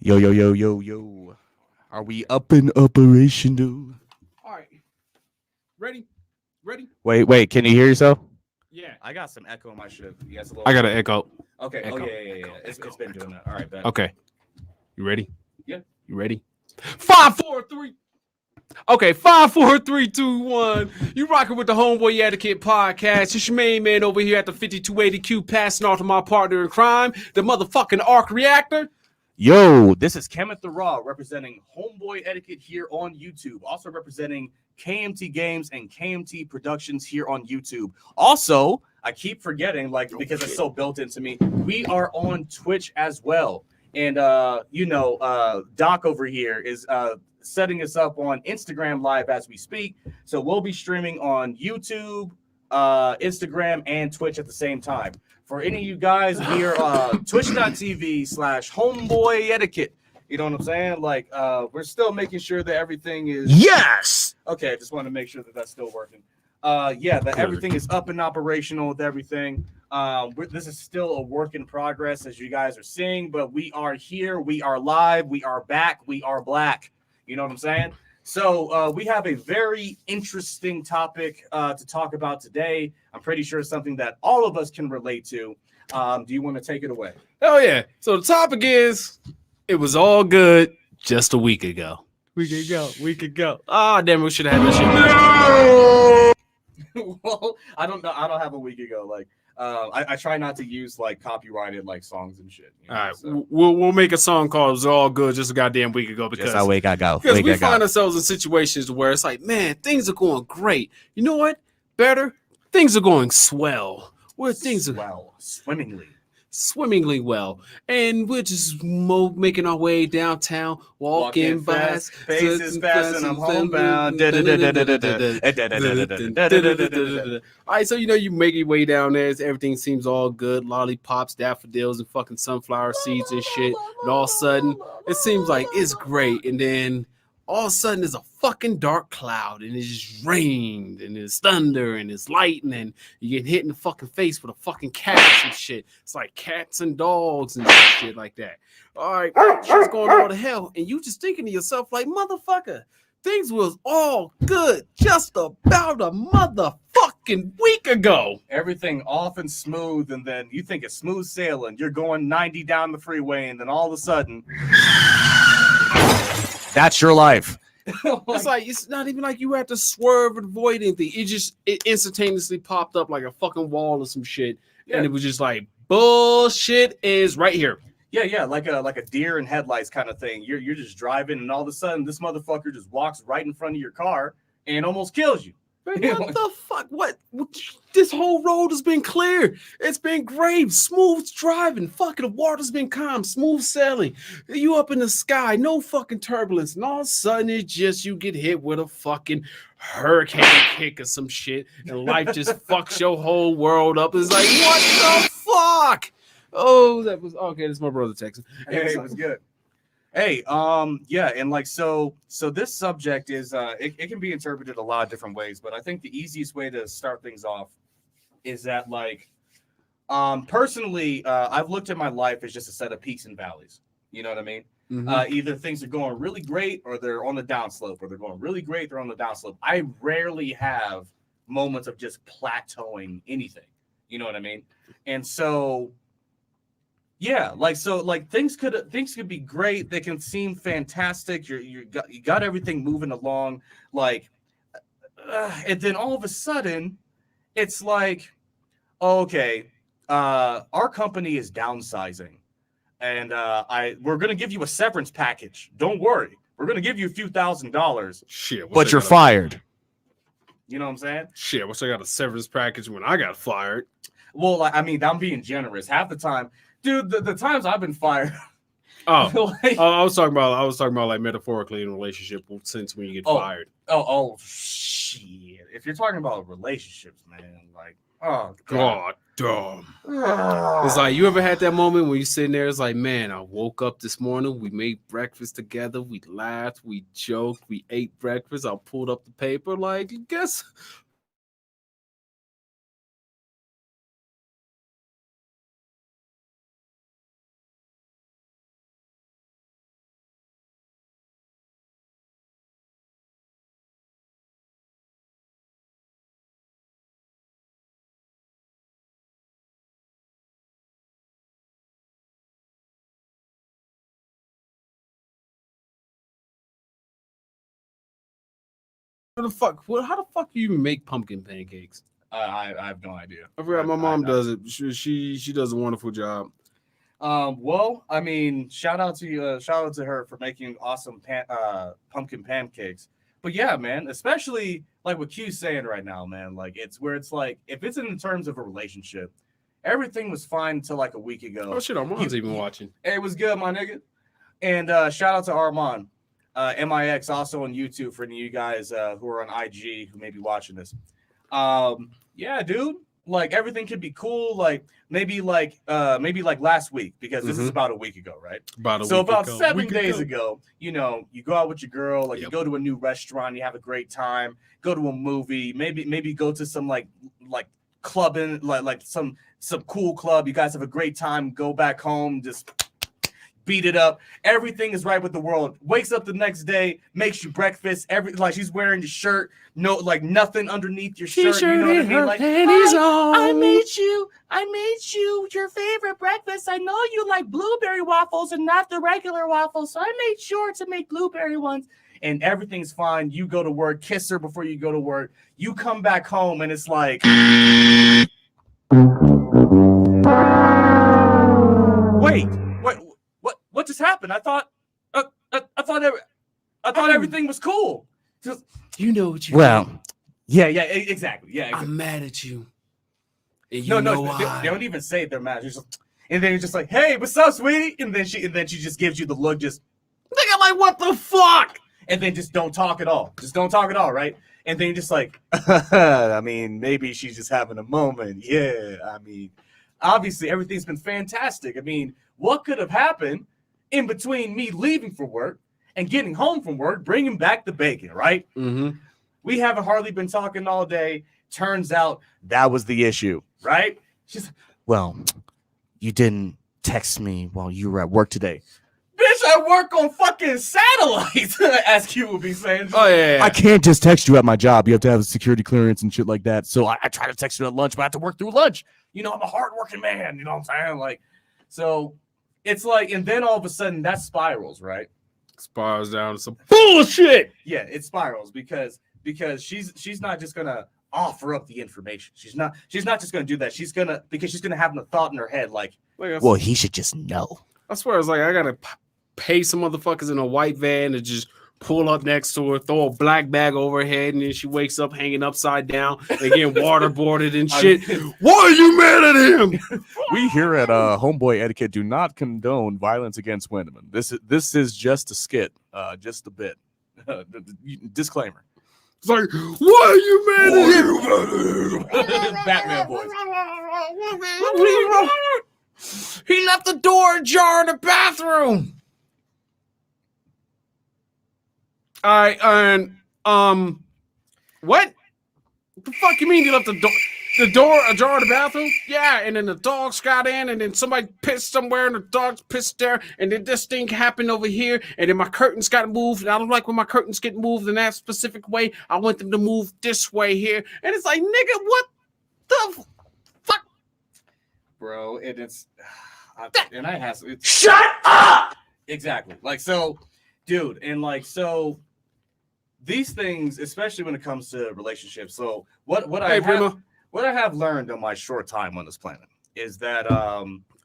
Yo, yo, yo, yo, yo. Are we up and operational? All right. Ready? Ready? Wait. Can you hear yourself? Yeah. I got some echo in my shit. Yes, a little. I got an echo. Okay. Echo, Yeah. It's been doing that. All right, bet. Okay. You ready? Yeah. You ready? 5, 4, 3. Okay, 5, 4, 3, 2, 1. You rocking with the Homeboy Etiquette podcast. It's your main man over here at the 5280Q passing off to my partner in crime, the motherfucking arc reactor. Yo, this is Kemet the Raw representing Homeboy Etiquette here on YouTube. Also representing KMT Games and KMT Productions here on YouTube. Also, I keep forgetting, because it's so built into me, we are on Twitch as well. And Doc over here is setting us up on Instagram Live as we speak. So we'll be streaming on YouTube, Instagram, and Twitch at the same time. For any of you guys, we are twitch.tv/homeboy etiquette. You know what I'm saying? We're still making sure that everything is... Yes! Okay, I just want to make sure that that's still working. That everything is up and operational with everything. This is still a work in progress, as you guys are seeing, but we are here. We are live. We are back. We are black. You know what I'm saying? So we have a very interesting topic to talk about today. I'm pretty sure it's something that all of us can relate to. Do you want to take it away? Oh, yeah. So the topic is, it was all good just a week ago. Week ago. Ah, damn, we should have had that shit. Well, I don't know. I don't have a week ago. I try not to use copyrighted songs and shit. All right, so we'll make a song called "It Was All Good" just a goddamn week ago because a week ago. Because we find ourselves in situations where it's like, man, things are going great. You know what? Better, things are going swell. Where things are swimmingly well, and we're just making our way downtown, walking fast, faces fast, and I'm homebound. All right, so you make your way down there. Everything seems all good. Lollipops, daffodils, and fucking sunflower seeds and shit. And all of a sudden, it seems like it's great, and then all of a sudden there's a fucking dark cloud and it just rained and it's thunder and it's lightning and you get hit in the fucking face with a fucking cat and shit. It's like cats and dogs and shit like that. All right, shit's going all to hell, and you just thinking to yourself like, motherfucker, things was all good just about a motherfucking week ago. Everything off and smooth, and then you think it's smooth sailing. You're going 90 down the freeway, and then all of a sudden, that's your life. It's like, it's not even like you had to swerve and avoid anything. It instantaneously popped up like a fucking wall or some shit. Yeah. And it was just like, bullshit is right here. Yeah, like a deer in headlights kind of thing. You're just driving, and all of a sudden this motherfucker just walks right in front of your car and almost kills you. What the fuck? What? This whole road has been clear. It's been great. Smooth driving. Fucking the water's been calm. Smooth sailing. You up in the sky. No fucking turbulence. And all of a sudden, it's just you get hit with a fucking hurricane kick or some shit. And life just fucks your whole world up. It's like, what the fuck? Oh, that was... Okay, that's my brother texting. Hey, it was good. Hey, yeah, and so this subject is it can be interpreted a lot of different ways, but I think the easiest way to start things off is that personally, I've looked at my life as just a set of peaks and valleys. You know what I mean? Mm-hmm. Either things are going really great or they're on the downslope, or they're going really great, they're on the downslope. I rarely have moments of just plateauing anything. You know what I mean? And so yeah, things could be great. They can seem fantastic. You got everything moving along, and then all of a sudden, it's like, okay, our company is downsizing, and we're gonna give you a severance package. Don't worry, we're gonna give you a few $1,000s. Shit, but you're fired. You know what I'm saying? Shit, what's I got a severance package when I got fired? Well, I mean, I'm being generous. Half the time. Dude, the times I've been fired. Oh, I was talking about like metaphorically in a relationship since when you get fired. Oh, shit! If you're talking about relationships, man, oh god damn. It's like, you ever had that moment when you sitting there? It's like, man, I woke up this morning. We made breakfast together. We laughed. We joked. We ate breakfast. I pulled up the paper. Like, guess How the fuck? How the fuck do you make pumpkin pancakes? I have no idea. I forgot my mom does it. She does a wonderful job. Well, I mean, shout out to her for making awesome pumpkin pancakes. But yeah, man, especially like what Q's saying right now, man. Like it's where it's like if it's in terms of a relationship, everything was fine until like a week ago. Oh shit, Armand's even watching. It was good, my nigga. And shout out to Armand, MIX, also on YouTube for any of you guys who are on IG who may be watching this. Yeah, dude. Like everything could be cool. Like maybe like last week because this is about a week ago, right? About 7 days ago, you know, you go out with your girl, like you go to a new restaurant, you have a great time, go to a movie, maybe go to some like clubbing, like some cool club. You guys have a great time, go back home, just beat it up. Everything is right with the world. Wakes up the next day, makes you breakfast. Like she's wearing your shirt, no, like nothing underneath your shirt. You know what I mean? Like, I made you your favorite breakfast. I know you like blueberry waffles and not the regular waffles, so I made sure to make blueberry ones. And everything's fine. You go to work, kiss her before you go to work. You come back home, and it's like, wait. What just happened? I thought everything was cool. Just, you know what you mean. Yeah, exactly. Yeah, exactly. I'm mad at you. And you know why. They don't even say they're mad. And then you're just like, hey, what's up, sweetie? And then she just gives you the look, just nigga, like, what the fuck? And then just don't talk at all. Just don't talk at all, right? And then you're just like, I mean, maybe she's just having a moment. Yeah, I mean, obviously everything's been fantastic. I mean, what could have happened in between me leaving for work and getting home from work, bringing back the bacon, right? Mm-hmm. We haven't hardly been talking all day. Turns out that was the issue, right? She's like, well, you didn't text me while you were at work today. Bitch, I work on fucking satellites, as Q would be saying. Oh, yeah. I can't just text you at my job. You have to have a security clearance and shit like that. So I try to text you at lunch, but I have to work through lunch. You know, I'm a hardworking man. You know what I'm saying? Like, so it's like, and then all of a sudden that spirals, right? Spirals down to some bullshit. Yeah, it spirals because she's not just gonna offer up the information. She's not just gonna do that. She's gonna have a thought in her head like well, he should just know. I swear, it's like I gotta pay some motherfuckers in a white van to just pull up next to her, throw a black bag over her head, and then she wakes up hanging upside down and getting waterboarded and shit. Why are you mad at him? We here at Homeboy Etiquette do not condone violence against women. This is just a skit, just a bit. Disclaimer. It's like, why are you mad at him? Batman voice. He left the door ajar in the bathroom. All right, and what the fuck you mean you left the door ajar in the bathroom? Yeah, and then the dogs got in, and then somebody pissed somewhere, and the dogs pissed there, and then this thing happened over here, and then my curtains got moved, and I don't like when my curtains get moved in that specific way. I want them to move this way here, and it's like, nigga, what the fuck, bro? It's shut up. Exactly, like so, dude, and like so. These things, especially when it comes to relationships. So what I have learned on my short time on this planet is that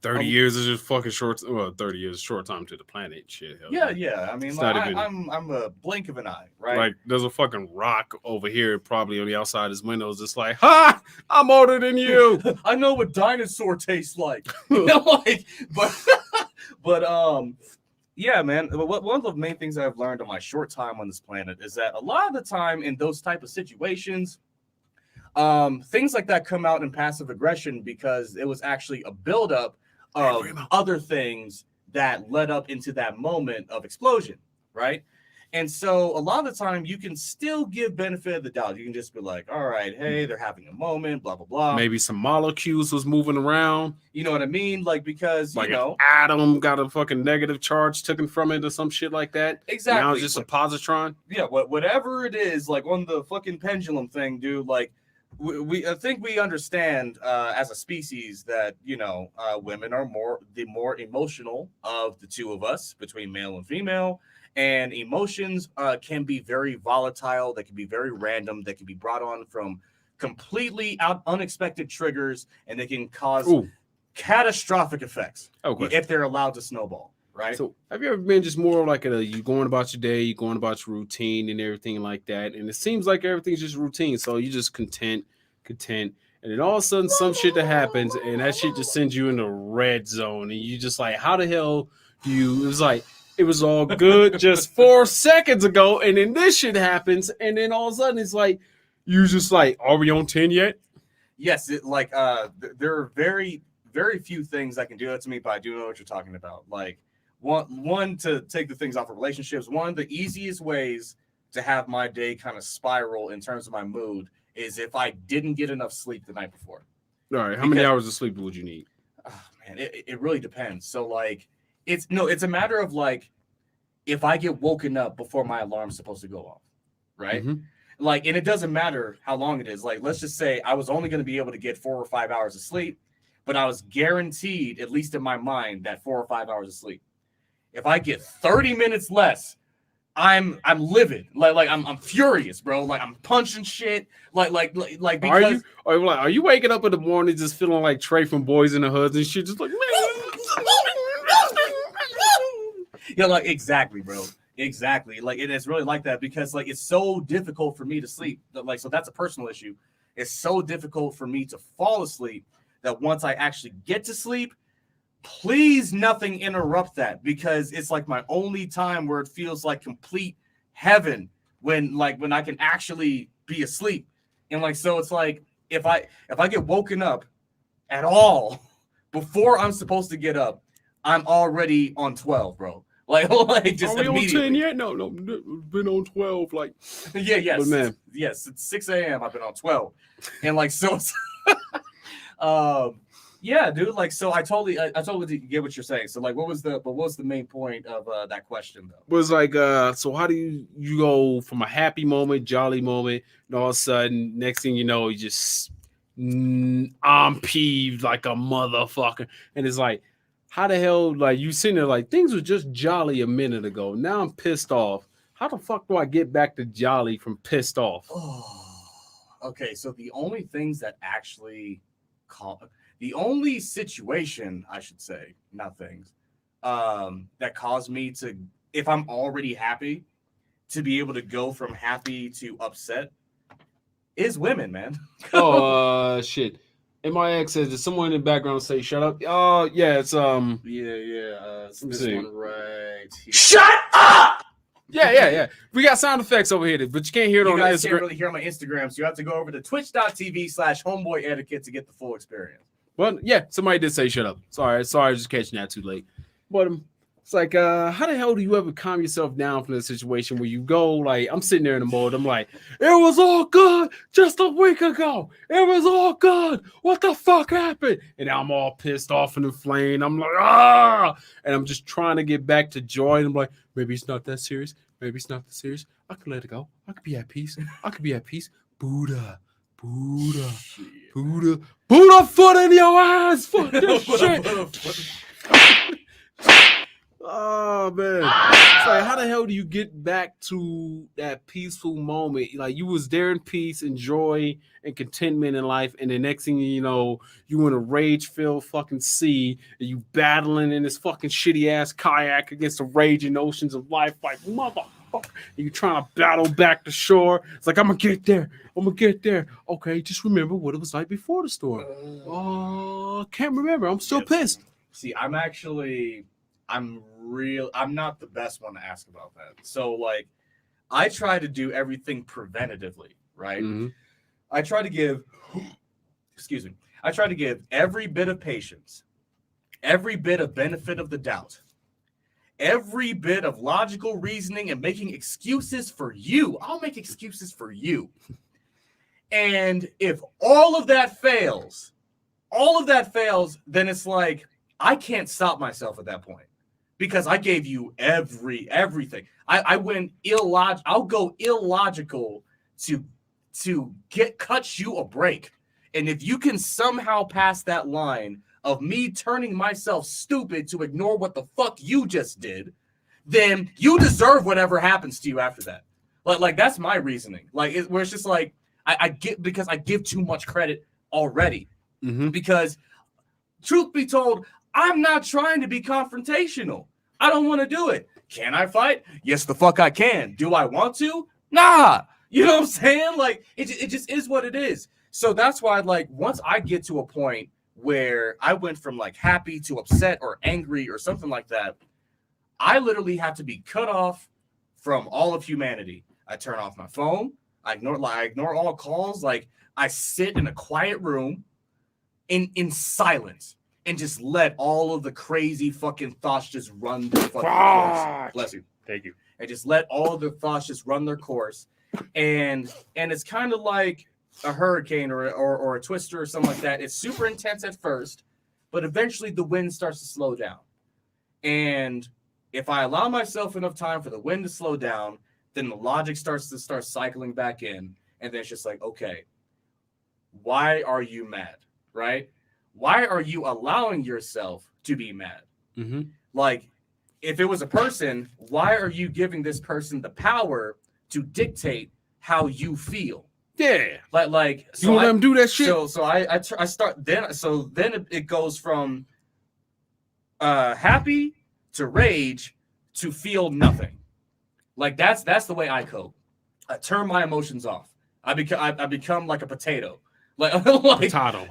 30 years is just fucking short. Well, 30 years is short time to the planet. Shit. Yeah. I mean, like, I'm a blink of an eye, right? Like there's a fucking rock over here, probably on the outside of his windows. It's like, ha! I'm older than you. I know what dinosaur tastes like. You know, like, but yeah, man. One of the main things I've learned on my short time on this planet is that a lot of the time in those type of situations, things like that come out in passive aggression because it was actually a buildup of other things that led up into that moment of explosion, right? And so a lot of the time you can still give benefit of the doubt. You can just be like, all right, hey, they're having a moment, blah, blah, blah. Maybe some molecules was moving around. You know what I mean? Like, because, like, you know, atom got a fucking negative charge taken from it or some shit like that. Exactly. Now it's just a positron. Yeah, whatever it is, like on the fucking pendulum thing, dude, like, I think we understand as a species that, you know, women are the more emotional of the two of us between male and female. And emotions can be very volatile. They can be very random. They can be brought on from completely unexpected triggers, and they can cause catastrophic effects if they're allowed to snowball. Right. So have you ever been just more like you going about your day, you going about your routine and everything like that, and it seems like everything's just routine, so you just content, and then all of a sudden some shit that happens, and that shit just sends you in the red zone, and you just like, how the hell do you? It was like it was all good just 4 seconds ago, and then this shit happens, and then all of a sudden it's like you just like, are we on 10 yet? Yes, there are very few things that can do that to me, but I do know what you're talking about. Like. One to take the things off of relationships. One of the easiest ways to have my day kind of spiral in terms of my mood is if I didn't get enough sleep the night before. All right, how many hours of sleep would you need? Oh, man, it really depends. So like, it's a matter of like, if I get woken up before my alarm's supposed to go off, right? Mm-hmm. Like, and it doesn't matter how long it is. Like, let's just say I was only going to be able to get 4 or 5 hours of sleep, but I was guaranteed, at least in my mind, that 4 or 5 hours of sleep. If I get 30 minutes less, I'm livid. Like I'm furious, bro. Like I'm punching shit. Like because are you waking up in the morning just feeling like Trey from Boys in the Hoods and shit, just like yeah, like exactly, bro. Exactly. Like it is really like that because like it's so difficult for me to sleep. Like so that's a personal issue. It's so difficult for me to fall asleep that once I actually get to sleep, please nothing interrupt that, because it's like my only time where it feels like complete heaven when I can actually be asleep. And like so it's like if I get woken up at all before I'm supposed to get up, I'm already on 12, bro. Like just are we immediately. On 10 yet? No, been on 12. Like yes, but man. Yes, it's 6 a.m. I've been on 12, and like so it's yeah, dude. Like, so I totally get what you're saying. So, like, what was the main point of that question, though? Was like, so how do you go from a happy moment, jolly moment, and all of a sudden, next thing you know, you just I'm peeved like a motherfucker, and it's like, how the hell, like, you sitting there like things were just jolly a minute ago. Now I'm pissed off. How the fuck do I get back to jolly from pissed off? Oh, okay. So the only things that actually the only situation, I should say, not things, that caused me to, if I'm already happy, to be able to go from happy to upset is women, man. Oh, shit. MIX says, did someone in the background say shut up? Oh, yeah, it's, it's this one right here. Shut up! Yeah. We got sound effects over here, but you can't hear it on Instagram. You guys can't really hear on my Instagram, so you have to go over to twitch.tv/Homeboy Etiquette to get the full experience. Well, yeah, somebody did say shut up. Sorry, just catching that too late. But it's like, how the hell do you ever calm yourself down from the situation where you go, like, I'm sitting there in the mode, I'm like, it was all good just a week ago. It was all good. What the fuck happened? And I'm all pissed off and inflamed. I'm like, ah! And I'm just trying to get back to joy. And I'm like, maybe it's not that serious. Maybe it's not that serious. I can let it go. I could be at peace. Buddha foot in your ass. Fuck this shit. Oh man. It's like, how the hell do you get back to that peaceful moment? Like, you was there in peace and joy and contentment in life, and the next thing you know, you in a rage-filled fucking sea, and you battling in this fucking shitty ass kayak against the raging oceans of life, like motherfucker. And you trying to battle back to shore. It's like, I'm gonna get there. Okay, just remember what it was like before the storm. Can't remember. I'm still pissed. See, I'm not the best one to ask about that. So, like, I try to do everything preventatively, right? Mm-hmm. I try to give every bit of patience, every bit of benefit of the doubt, every bit of logical reasoning and making excuses for you. I'll make excuses for you. And if all of that fails, then it's like, I can't stop myself at that point because I gave you everything. I went illogical. I'll go illogical to cut you a break. And if you can somehow pass that line of me turning myself stupid to ignore what the fuck you just did, then you deserve whatever happens to you after that. Like that's my reasoning. Like where it's just like I get because I give too much credit already. Mm-hmm. Because truth be told, I'm not trying to be confrontational. I don't want to do it. Can I fight? Yes, the fuck I can. Do I want to? Nah. You know what I'm saying? Like it just is what it is. So that's why, like, once I get to a point where I went from like happy to upset or angry or something like that, I literally have to be cut off from all of humanity. I turn off my phone. I ignore all calls. Like I sit in a quiet room in silence and just let all of the crazy fucking thoughts just run their fucking course. Bless you. Thank you. And just let all of the thoughts just run their course. And it's kind of like a hurricane or a twister or something like that. It's super intense at first, but eventually the wind starts to slow down. And if I allow myself enough time for the wind to slow down, then the logic starts cycling back in. And then it's just like, okay, why are you mad? Right? Why are you allowing yourself to be mad? Mm-hmm. Like, if it was a person, why are you giving this person the power to dictate how you feel? Yeah. Like you let them do that shit. So I start then. So then it goes from happy to rage to feel nothing. Like that's the way I cope. I turn my emotions off. I become like a potato. Like Potato.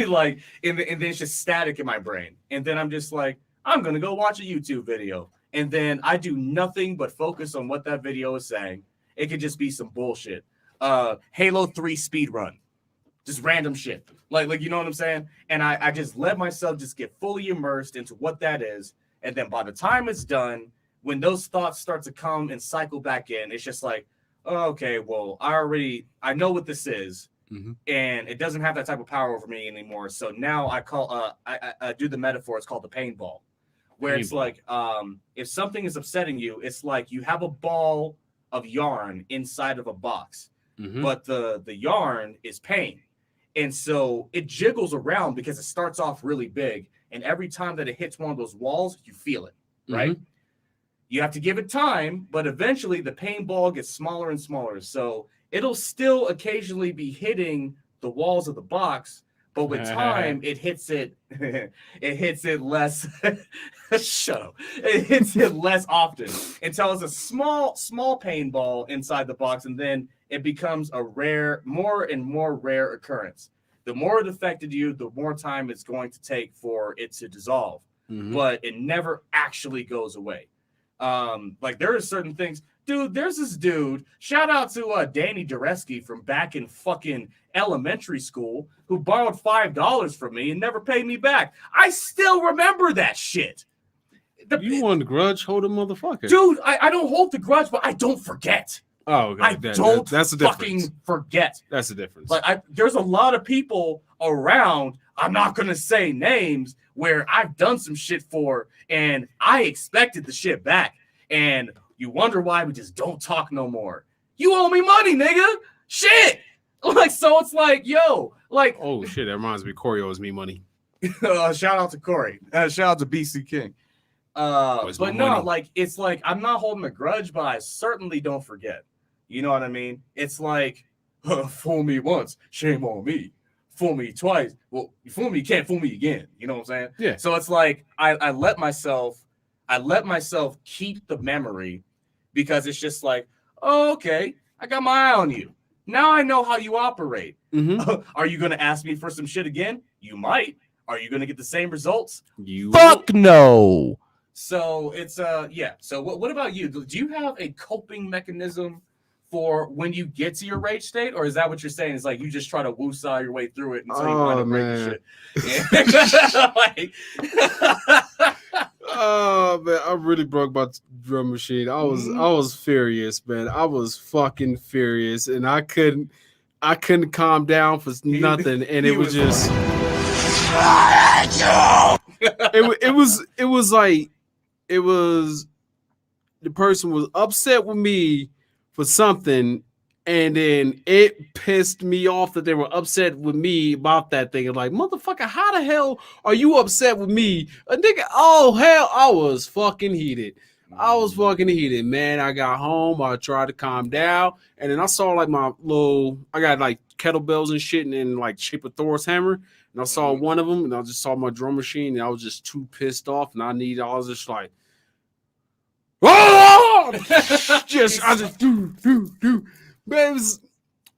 like and then it's just static in my brain. And then I'm just like, I'm gonna go watch a YouTube video. And then I do nothing but focus on what that video is saying. It could just be some bullshit. Halo 3 speed run. Just random shit. Like you know what I'm saying? And I just let myself just get fully immersed into what that is. And then by the time it's done, when those thoughts start to come and cycle back in, it's just like, oh, okay, well, I know what this is. Mm-hmm. And it doesn't have that type of power over me anymore. So now I call I do the metaphor. It's called the paintball, where it's like if something is upsetting you, it's like you have a ball of yarn inside of a box, but the yarn is pain, and so it jiggles around because it starts off really big, and every time that it hits one of those walls, you feel it, right? You have to give it time, but eventually the pain ball gets smaller and smaller. So it'll still occasionally be hitting the walls of the box, but with time, it hits it. It hits it less. Shut up. It hits it less often until it's a small pain ball inside the box, and then it becomes a more and more rare occurrence. The more it affected you, the more time it's going to take for it to dissolve. But it never actually goes away. Like there are certain things. Dude, there's this dude, shout out to Danny Dureski from back in fucking elementary school who borrowed $5 from me and never paid me back. I still remember that shit. You want the grudge holder motherfucker. Dude, I don't hold the grudge, but I don't forget. Oh, okay. That's the fucking forget. That's the difference. Like there's a lot of people around, I'm not going to say names, where I've done some shit for and I expected the shit back. And you wonder why we just don't talk no more. You owe me money, nigga. Shit. Like, so it's like, yo, like. Oh, shit. That reminds me. Corey owes me money. Shout out to Corey. Shout out to BC King. But no, money. Like, it's like, I'm not holding a grudge, but I certainly don't forget. You know what I mean? It's like, fool me once, shame on me. Fool me twice. Well, you fool me, you can't fool me again. You know what I'm saying? Yeah. So it's like, I let myself keep the memory. Because it's just like, oh, okay, I got my eye on you. Now I know how you operate. Are you going to ask me for some shit again? You might. Are you going to get the same results? Fuck no. So it's yeah. So what about you? Do you have a coping mechanism for when you get to your rage state, or is that what you're saying? It's like you just try to woosah your way through it until you find a break shit. Oh man, I really broke my drum machine. I was furious, man. I was fucking furious, and I couldn't calm down for nothing. And it was just it was like the person was upset with me for something, and then it pissed me off that they were upset with me about that thing. Like, motherfucker, how the hell are you upset with me? A nigga, oh hell, I was fucking heated. I was fucking heated, man. I got home. I tried to calm down, and then I saw like I got like kettlebells and shit, and then like shape of Thor's hammer. And I saw one of them, and I just saw my drum machine, and I was just too pissed off, and I was just like, oh! I just do. But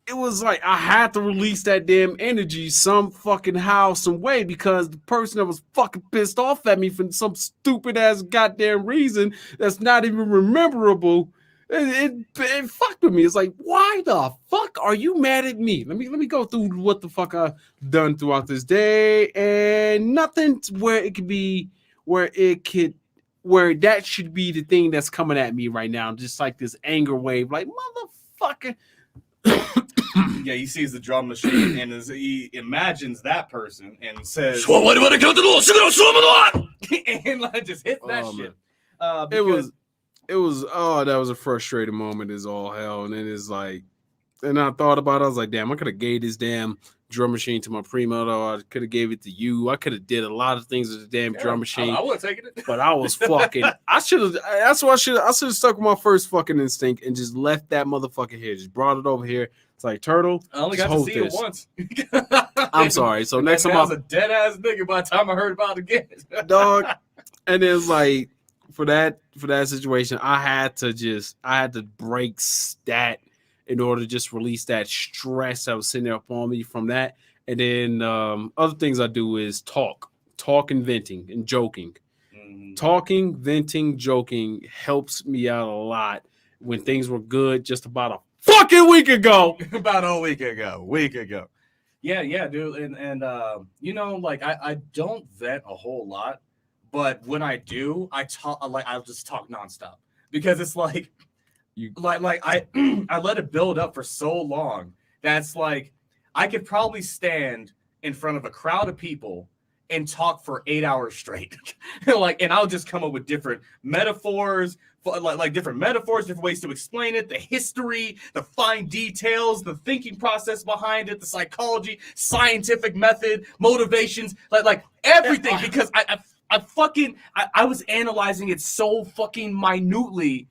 it was like I had to release that damn energy some fucking how, some way, because the person that was fucking pissed off at me for some stupid ass goddamn reason that's not even rememberable, it fucked with me. It's like, why the fuck are you mad at me? Let me go through what the fuck I've done throughout this day, and nothing where it could be where that should be the thing that's coming at me right now. Just like this anger wave, like motherfucker. Yeah, he sees the drum machine and he imagines that person and says, and like just hits that shit. It was that was a frustrating moment as all hell. And then it's like, and I thought about it, I was like, damn, I could have gave this damn drum machine to my primo, though. I could have gave it to you. I could have did a lot of things with the damn drum machine. I would have taken it. But I was fucking, I should have stuck with my first fucking instinct and just left that motherfucker here. Just brought it over here. It's like, Turtle, I only got to see it once. I'm sorry. So next time I was a dead ass nigga by the time I heard about it again. Dog. And it's like, for that situation, I had to break stat in order to just release that stress that was sitting there upon me from that. And then other things I do is talk and venting and joking. Mm-hmm. Talking, venting, joking helps me out a lot when things were good just about a fucking week ago. About a week ago. Yeah, dude. And you know, like I don't vent a whole lot, but when I do, I'll just talk nonstop because it's like I let it build up for so long that's like I could probably stand in front of a crowd of people and talk for 8 hours straight. And I'll just come up with different metaphors, different ways to explain it, the history, the fine details, the thinking process behind it, the psychology, scientific method, motivations, like everything, because I was analyzing it so fucking minutely,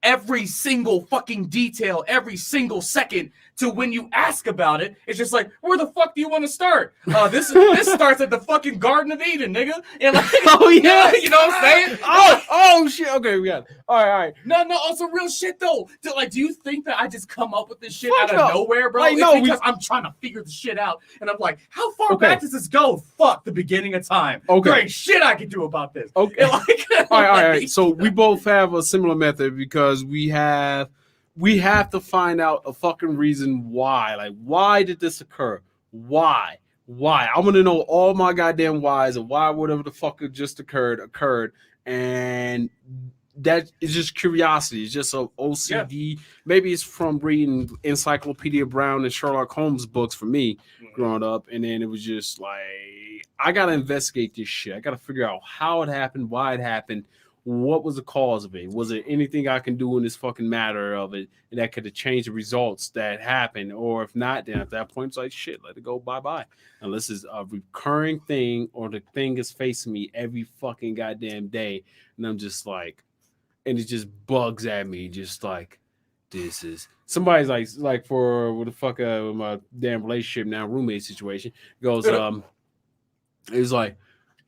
every single fucking detail, every single second, to when you ask about it, it's just like, where the fuck do you want to start? This starts at the fucking Garden of Eden, nigga. And like, oh yeah, you know what I'm saying? Oh shit. Okay, we got it. All right. No, also real shit though. Do you think that I just come up with this shit Fuck out of nowhere, bro? Like, it's because I'm trying to figure the shit out, and I'm like, how far back does this go? Fuck, the beginning of time. Okay. There ain't shit I can do about this. Okay. All right. So we both have a similar method because we have to find out a fucking reason why. Like, why did this occur? Why? I want to know all my goddamn whys and why whatever the fuck just occurred. And that is just curiosity. It's just a OCD. Yeah. Maybe it's from reading Encyclopedia Brown and Sherlock Holmes books for me growing up. And then it was just like, I got to investigate this shit. I got to figure out how it happened, why it happened. What was the cause of it? Was there anything I can do in this fucking matter of it that could have changed the results that happened? Or if not, then at that point, it's like, shit, let it go, bye-bye. Unless it's a recurring thing or the thing is facing me every fucking goddamn day. And I'm just like, and it just bugs at me, just like, this is... Somebody's like for what the fuck my damn relationship now, roommate situation, goes, it's like,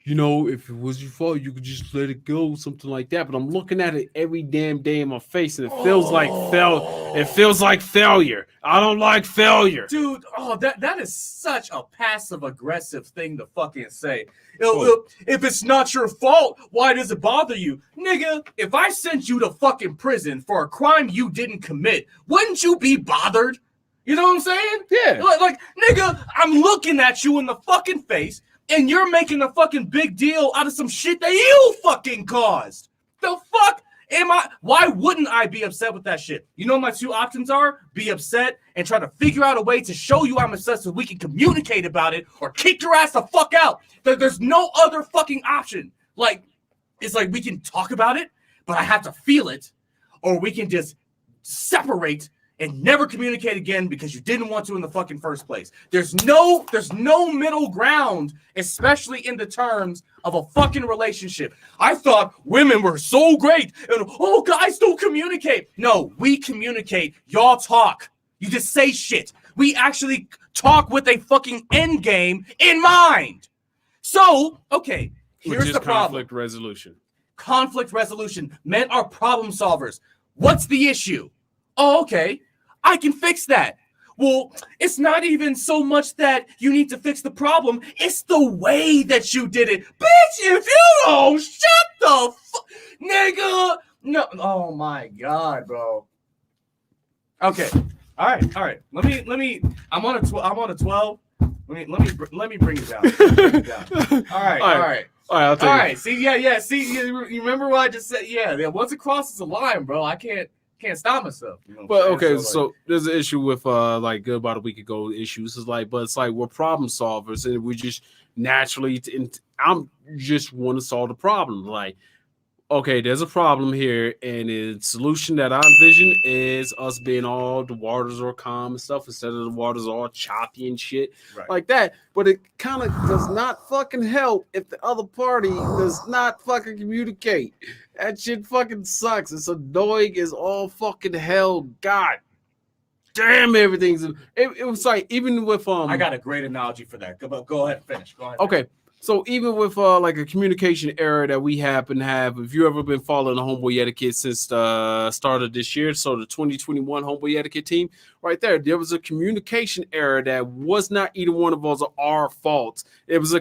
you know, if it was your fault, you could just let it go, something like that. But I'm looking at it every damn day in my face, and it feels like failure. I don't like failure, dude. Oh, that is such a passive aggressive thing to fucking say. If it's not your fault, why does it bother you, nigga? If I sent you to fucking prison for a crime you didn't commit, wouldn't you be bothered? You know what I'm saying? Yeah. Like nigga, I'm looking at you in the fucking face. And you're making a fucking big deal out of some shit that you fucking caused. The fuck am I? Why wouldn't I be upset with that shit? You know my two options are? Be upset and try to figure out a way to show you I'm upset so we can communicate about it, or kick your ass the fuck out. There's no other fucking option. Like, it's like we can talk about it, but I have to feel it, or we can just separate and never communicate again because you didn't want to in the fucking first place. There's no middle ground, especially in the terms of a fucking relationship. I thought women were so great and guys don't communicate. No, we communicate. Y'all talk. You just say shit. We actually talk with a fucking end game in mind. So, okay, here's the problem. Conflict resolution. Conflict resolution. Men are problem solvers. What's the issue? Oh, okay. I can fix that. Well, it's not even so much that you need to fix the problem. It's the way that you did it. Bitch, if you don't shut the fuck, nigga. No. Oh my God, bro. Okay. All right. Let me. I'm on a 12. Let me bring it down. All right. I'll take it. All right. See, yeah. See, you remember what I just said? Yeah. Once it crosses the line, bro, I can't stop myself. You know, but okay, so there's an issue with like good about a week ago issues. It's like, but it's like we're problem solvers, and we just naturally. I'm just want to solve the problem. Like, okay, there's a problem here, and the solution that I envision is us being all the waters are calm and stuff instead of the waters all choppy and shit like that. But it kind of does not fucking help if the other party does not fucking communicate. That shit fucking sucks. It's annoying as all fucking hell. God damn, everything's. It was like even with I got a great analogy for that. Go ahead, finish. Go ahead. Okay. So even with like a communication error that we happen to have, if you ever been following the Homeboy Etiquette since the start of this year, so the 2021 Homeboy Etiquette team, right there was a communication error that was not either one of us our faults. It was a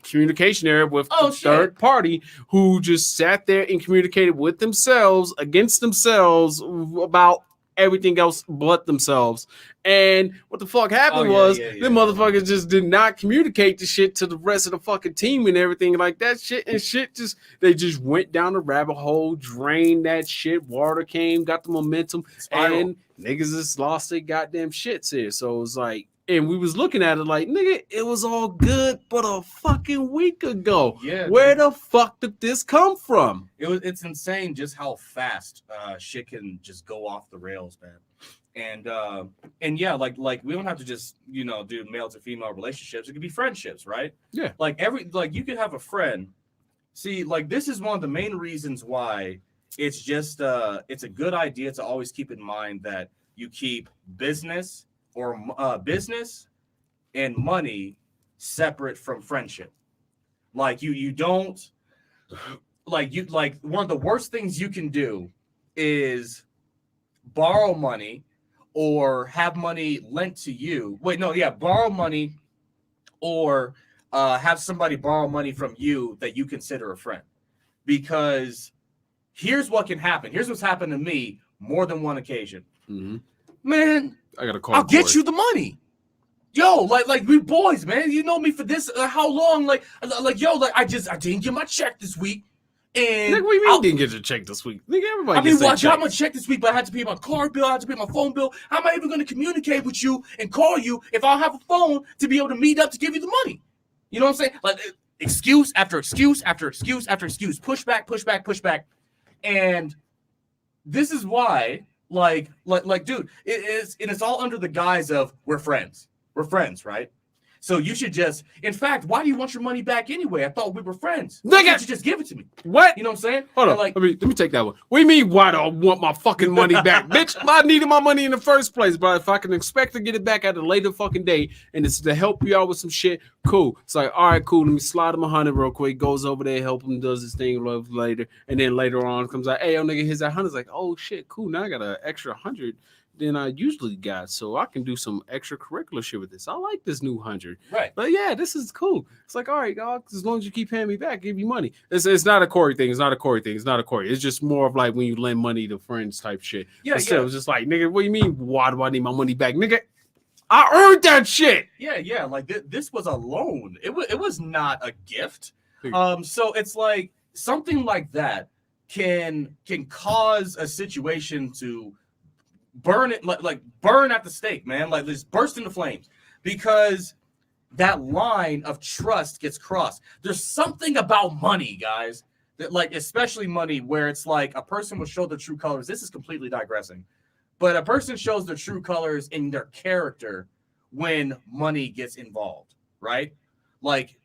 communication error with the third party who just sat there and communicated with themselves against themselves about everything else but themselves. And what the fuck happened was the motherfuckers just did not communicate the shit to the rest of the fucking team and everything like that shit. And shit they just went down the rabbit hole, drained that shit. Water came, got the momentum, and niggas just lost their goddamn shits here. So it was like, and we was looking at it like, nigga, it was all good but a fucking week ago. Yeah, where the fuck did this come from? It's insane just how fast shit can just go off the rails, man. And yeah, like we don't have to just do male to female relationships. It could be friendships, right? Yeah. Like you could have a friend. See, like this is one of the main reasons why it's just it's a good idea to always keep in mind that you keep business and money separate from friendship. Like you don't like one of the worst things you can do is borrow money or have money lent to you. Borrow money or have somebody borrow money from you that you consider a friend. Because here's what can happen. Here's what's happened to me more than one occasion. Mm-hmm. Man, I gotta call. I'll get you the money. Yo, like we boys, man. You know me for this. How long? I didn't get my check this week. And nigga, what do you mean you didn't get your check this week? Nigga, everybody I got my check this week, but I had to pay my car bill. I had to pay my phone bill. How am I even going to communicate with you and call you if I don't have a phone to be able to meet up to give you the money? You know what I'm saying? Like excuse after excuse after excuse after excuse. Push back. And this is why, like, dude, it's all under the guise of we're friends. We're friends, right? So you should just, in fact, why do you want your money back anyway? I thought we were friends. Why can't you just give it to me? What? You know what I'm saying? Hold on. Let me take that one. What do you mean, why do I want my fucking money back? Bitch, I needed my money in the first place, but if I can expect to get it back at a later fucking day and it's to help you out with some shit, cool. It's like, all right, cool. Let me slide him 100 real quick. Goes over there, help him, does his thing later. And then later on comes out, hey, yo, nigga, here's that 100. It's like, oh, shit, cool. Now I got an extra 100 than I usually got, so I can do some extracurricular shit with this. I like this new 100, right? But yeah, this is cool. It's like, all right, dog, as long as you keep paying me back, give you money. It's not a Corey thing. It's just more of like when you lend money to friends type shit. Yeah, It was just like, nigga, what do you mean? Why do I need my money back, nigga? I earned that shit. Yeah. Like this was a loan. It was not a gift. So it's like something like that can cause a situation to burn it like burn at the stake, man. Like just burst into flames because that line of trust gets crossed. There's something about money, guys, that like especially money where it's like a person will show the true colors. This is completely digressing, But a person shows their true colors in their character when money gets involved, right? Like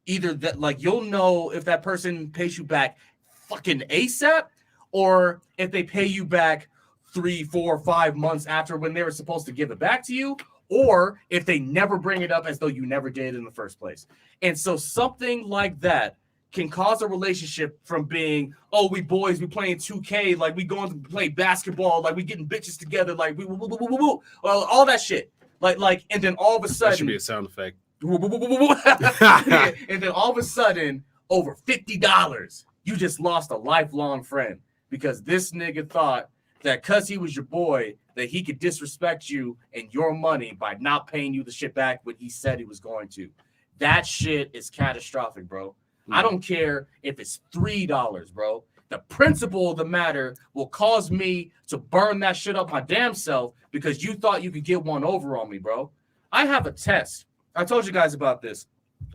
either that, like you'll know if that person pays you back fucking ASAP, or if they pay you back 3, 4, 5 months after when they were supposed to give it back to you, or if they never bring it up as though you never did in the first place. And so something like that can cause a relationship from being, oh, we boys, we playing 2K, like we going to play basketball, like we getting bitches together, like we well, all that shit. Like, and then all of a sudden, That should be a sound effect. and then all of a sudden, over $50, you just lost a lifelong friend because this nigga thought that because he was your boy, that he could disrespect you and your money by not paying you the shit back when he said he was going to. That shit is catastrophic, bro. I don't care if it's $3, bro. The principle of the matter will cause me to burn that shit up my damn self because you thought you could get one over on me, bro. I have a test. I told you guys about this.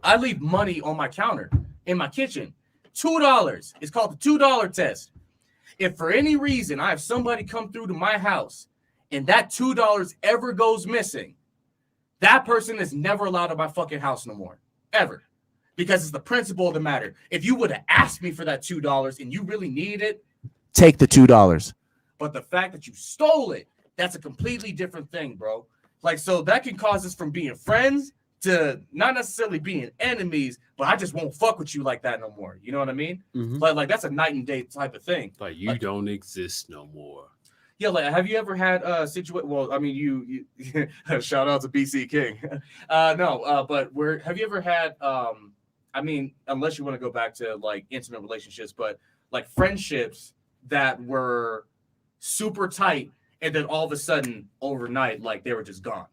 I leave money on my counter in my kitchen. $2. It's called the $2 test. If for any reason I have somebody come through to my house and that $2 ever goes missing, that person is never allowed at my fucking house no more. Ever. Because it's the principle of the matter. If you would have asked me for that $2 and you really needed it, take the $2. But the fact that you stole it, that's a completely different thing, bro. Like, so that can cause us from being friends to not necessarily being enemies, but I just won't fuck with you like that no more. You know what I mean? Mm-hmm. Like that's a night and day type of thing. Like you don't exist no more. Yeah, like have you ever had a situation? Well, I mean, you shout out to BC King. But have you ever had? I mean, unless you want to go back to like intimate relationships, but like friendships that were super tight, and then all of a sudden, overnight, like they were just gone,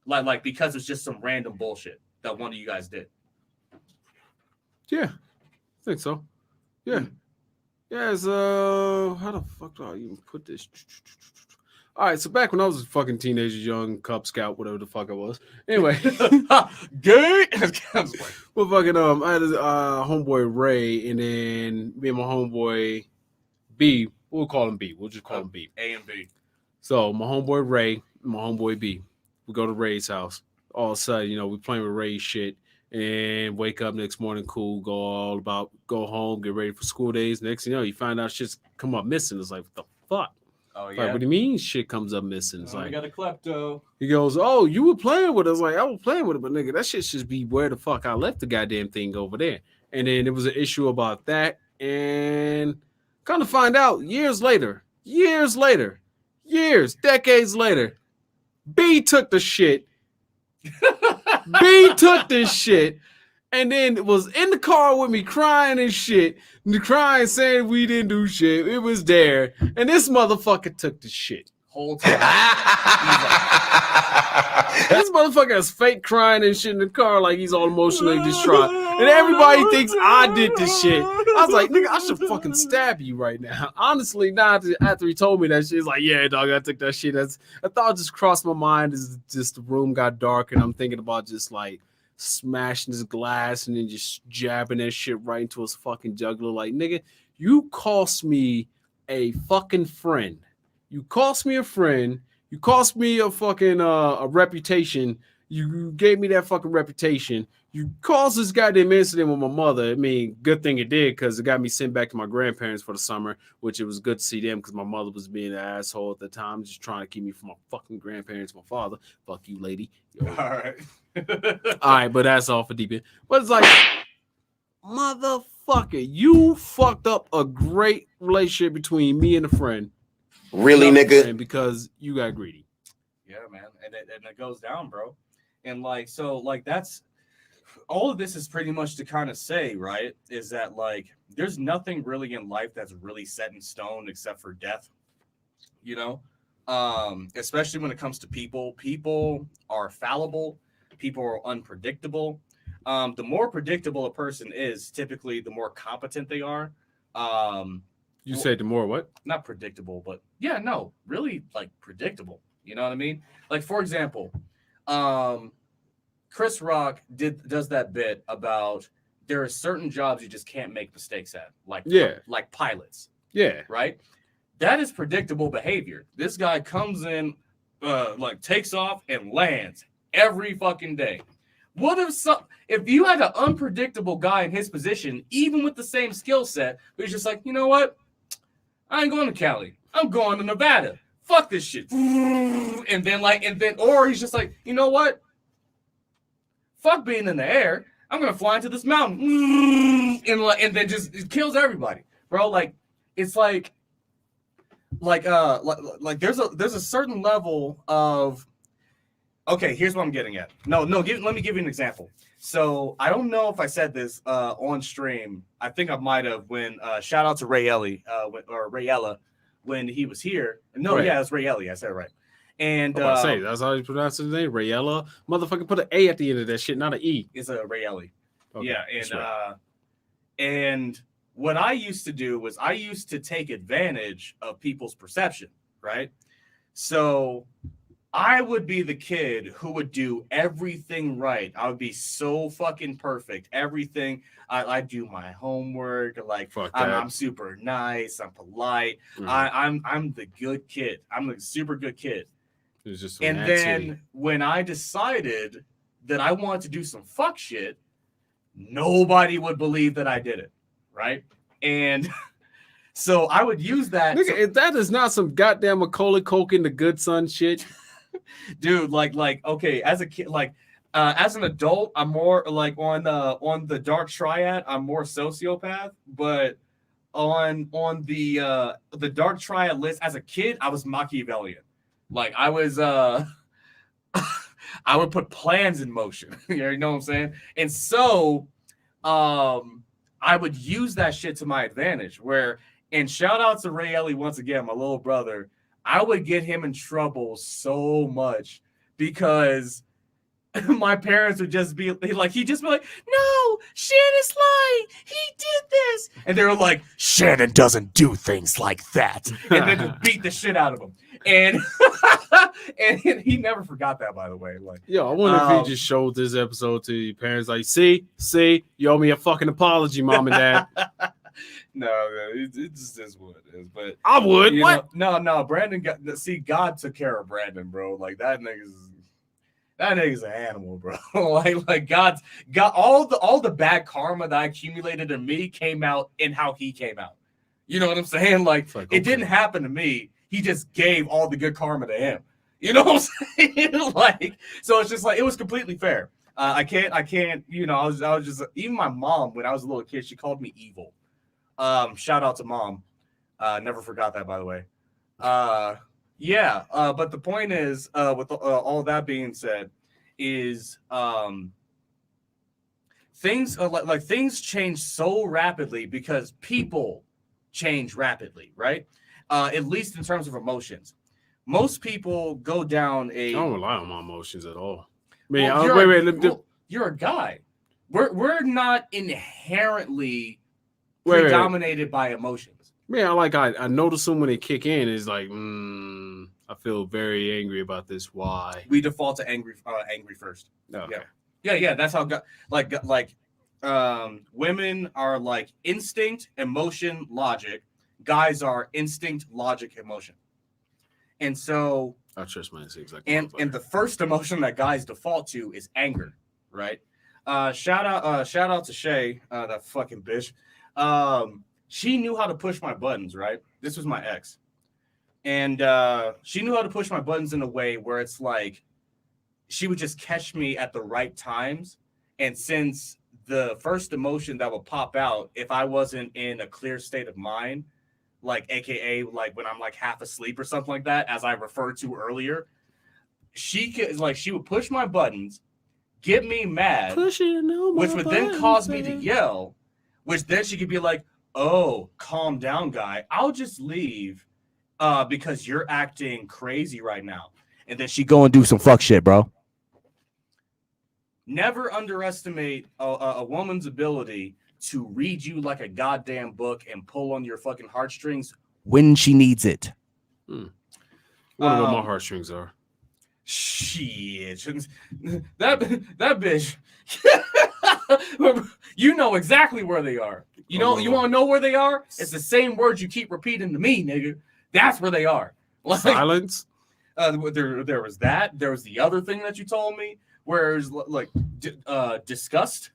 like because it's just some random bullshit that one of you guys did. Yeah, I think so. Yeah. Yeah, it's how the fuck do I even put this? All right, so back when I was a fucking teenager, young Cub Scout, whatever the fuck I was. Anyway, gay. Well, fucking I had a homeboy Ray, and then me and my homeboy B. We'll call him B. We'll just call him B. A and B. So my homeboy Ray, and my homeboy B. We go to Ray's house. All of a sudden, we playing with Ray's shit. And wake up next morning, cool, go home, get ready for school days. Next thing you know, you find out shit's come up missing. It's like, what the fuck? Oh, yeah. Like, what do you mean shit comes up missing? It's like, we got a klepto. He goes, oh, you were playing with it. I was like, I was playing with it, but nigga, that shit should be where the fuck I left the goddamn thing over there. And then there was an issue about that. And kind of find out decades later, B took the shit. B took this shit and then was in the car with me crying and shit. Crying, saying we didn't do shit. It was there. And this motherfucker took the shit. Whole time. This motherfucker is fake crying and shit in the car like he's all emotionally distraught. And everybody thinks I did this shit. I was like, nigga, I should fucking stab you right now. Honestly, not after he told me that shit. He's like, yeah, dog, I took that shit. I thought just crossed my mind as just the room got dark and I'm thinking about just like smashing his glass and then just jabbing that shit right into his fucking jugular. Like, nigga, you cost me a fucking friend. You cost me a friend. You cost me a fucking a reputation. You gave me that fucking reputation. You caused this goddamn incident with my mother. I mean, good thing it did because it got me sent back to my grandparents for the summer, which it was good to see them because my mother was being an asshole at the time, just trying to keep me from my fucking grandparents, my father. Fuck you, lady. All right. All right, but that's all for deep in. But it's like, motherfucker, you fucked up a great relationship between me and a friend. Really, nigga? Because you got greedy. Yeah, man. And it goes down, bro. And like, so like that's all of this is pretty much to kind of say, right? Is that like there's nothing really in life that's really set in stone except for death, especially when it comes to people. People are fallible, people are unpredictable. The more predictable a person is, typically the more competent they are. You said the more what? Not predictable, but yeah, no, really like predictable. You know what I mean? Like, for example, Chris Rock does that bit about there are certain jobs you just can't make mistakes at, like pilots. Yeah. Right? That is predictable behavior. This guy comes in, like takes off and lands every fucking day. What if you had an unpredictable guy in his position, even with the same skill set, but he's just like, you know what? I ain't going to Cali. I'm going to Nevada. Fuck this shit. And then, or he's just like, you know what? Fuck being in the air. I'm gonna fly into this mountain, and then just it kills everybody, bro. Like it's like there's a certain level of. Okay, here's what I'm getting at. Let me give you an example. So I don't know if I said this on stream. I think I might have when shout out to Ray Ellie or Ray Ella when he was here. No, right. Yeah, it's Ray Ellie. I said it right. And that's how you pronounce his name, Rayella. Motherfucker, put an A at the end of that shit, not an E. It's a Ray Ellie. Okay, yeah, and what I used to do was I used to take advantage of people's perception, right? So I would be the kid who would do everything right. I would be so fucking perfect. Everything. I do my homework. Like I'm super nice. I'm polite. Mm-hmm. I'm the good kid. I'm the super good kid. And then when I decided that I wanted to do some fuck shit, nobody would believe that I did it, right? And so I would use that. Nigga, if that is not some goddamn Macaulay Culkin the good son shit. Dude, like okay, as a kid, as an adult, I'm more like on the dark triad, I'm more sociopath, but on the dark triad list as a kid, I was Machiavellian. Like I was I would put plans in motion. You know what I'm saying? And so I would use that shit to my advantage and shout out to Ray Ellie once again, my little brother. I would get him in trouble so much because my parents would just be like, he'd just be like, no, Shannon's lying. He did this. And they were like, Shannon doesn't do things like that. And then just beat the shit out of him. And and he never forgot that, by the way. Like, yo, I wonder if he just showed this episode to your parents, like, see, you owe me a fucking apology, mom and dad. No, it just is what it is. But I would. No. Brandon God took care of Brandon, bro. Like that nigga's an animal, bro. like God, all the bad karma that I accumulated in me came out in how he came out. You know what I'm saying? Like it didn't happen to me. He just gave all the good karma to him. You know what I'm saying? Like, so it's just like it was completely fair. I can't. You know, I was just even my mom when I was a little kid, she called me evil. Shout out to mom. Never forgot that, by the way. Yeah. But the point is, with all that being said, is things like things change so rapidly because people change rapidly, right? At least in terms of emotions. Most people go down I don't rely on my emotions at all. You're a guy. We're not inherently predominated by emotions. Man, I notice them when they kick in. It's like, I feel very angry about this. Why? We default to angry first. Okay. Yeah. That's how women are like instinct, emotion, logic. Guys are instinct, logic, emotion. And so I trust my instincts. And the first emotion that guys default to is anger, right? Shout out to Shay, that fucking bitch. She knew how to push my buttons, right? This was my ex. And she knew how to push my buttons in a way where it's like she would just catch me at the right times. And since the first emotion that would pop out, if I wasn't in a clear state of mind, like AKA like when I'm like half asleep or something like that, as I referred to earlier, she would push my buttons, get me mad, which would then cause me to yell, which then she could be like, oh, calm down, guy. I'll just leave because you're acting crazy right now. And then she go and do some fuck shit, bro. Never underestimate a woman's ability to read you like a goddamn book and pull on your fucking heartstrings when she needs it. Wonder what my heartstrings are. Shit. That bitch. You know exactly where they are. You want to know where they are? It's the same words you keep repeating to me, nigga. That's where they are. Like, Silence. There was that. There was the other thing that you told me, where it's like disgust.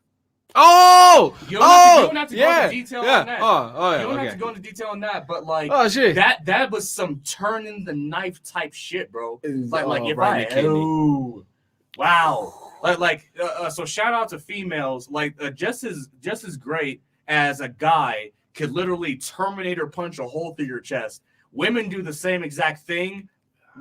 Oh, You don't have to go yeah, into detail yeah. on that. Yeah, You don't okay. have to go into detail on that, but like, Oh shit, that was some turning the knife type shit, bro. Like if right, wow, so shout out to females, like just as great as a guy could literally Terminator punch a hole through your chest. Women do the same exact thing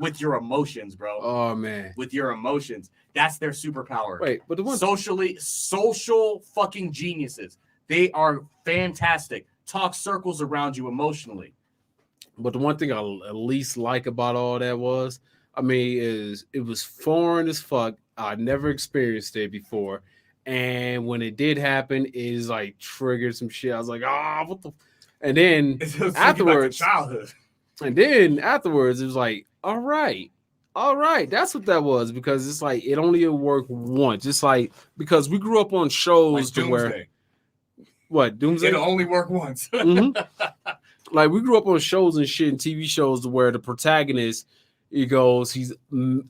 with your emotions, bro. Oh man, with your emotions. That's their superpower. Wait, but the one social fucking geniuses. They are fantastic. Talk circles around you emotionally. But the one thing I at least like about all that was, is it was foreign as fuck. I never experienced it before, and when it did happen, it is like triggered some shit. I was like, what the? And then afterwards, childhood. And then afterwards, it was like, all right, that's what that was, because it's like it only worked once. It's like because we grew up on shows like to where Doomsday? It'll only work once. Mm-hmm. Like we grew up on shows and shit and TV shows to where the protagonist, he's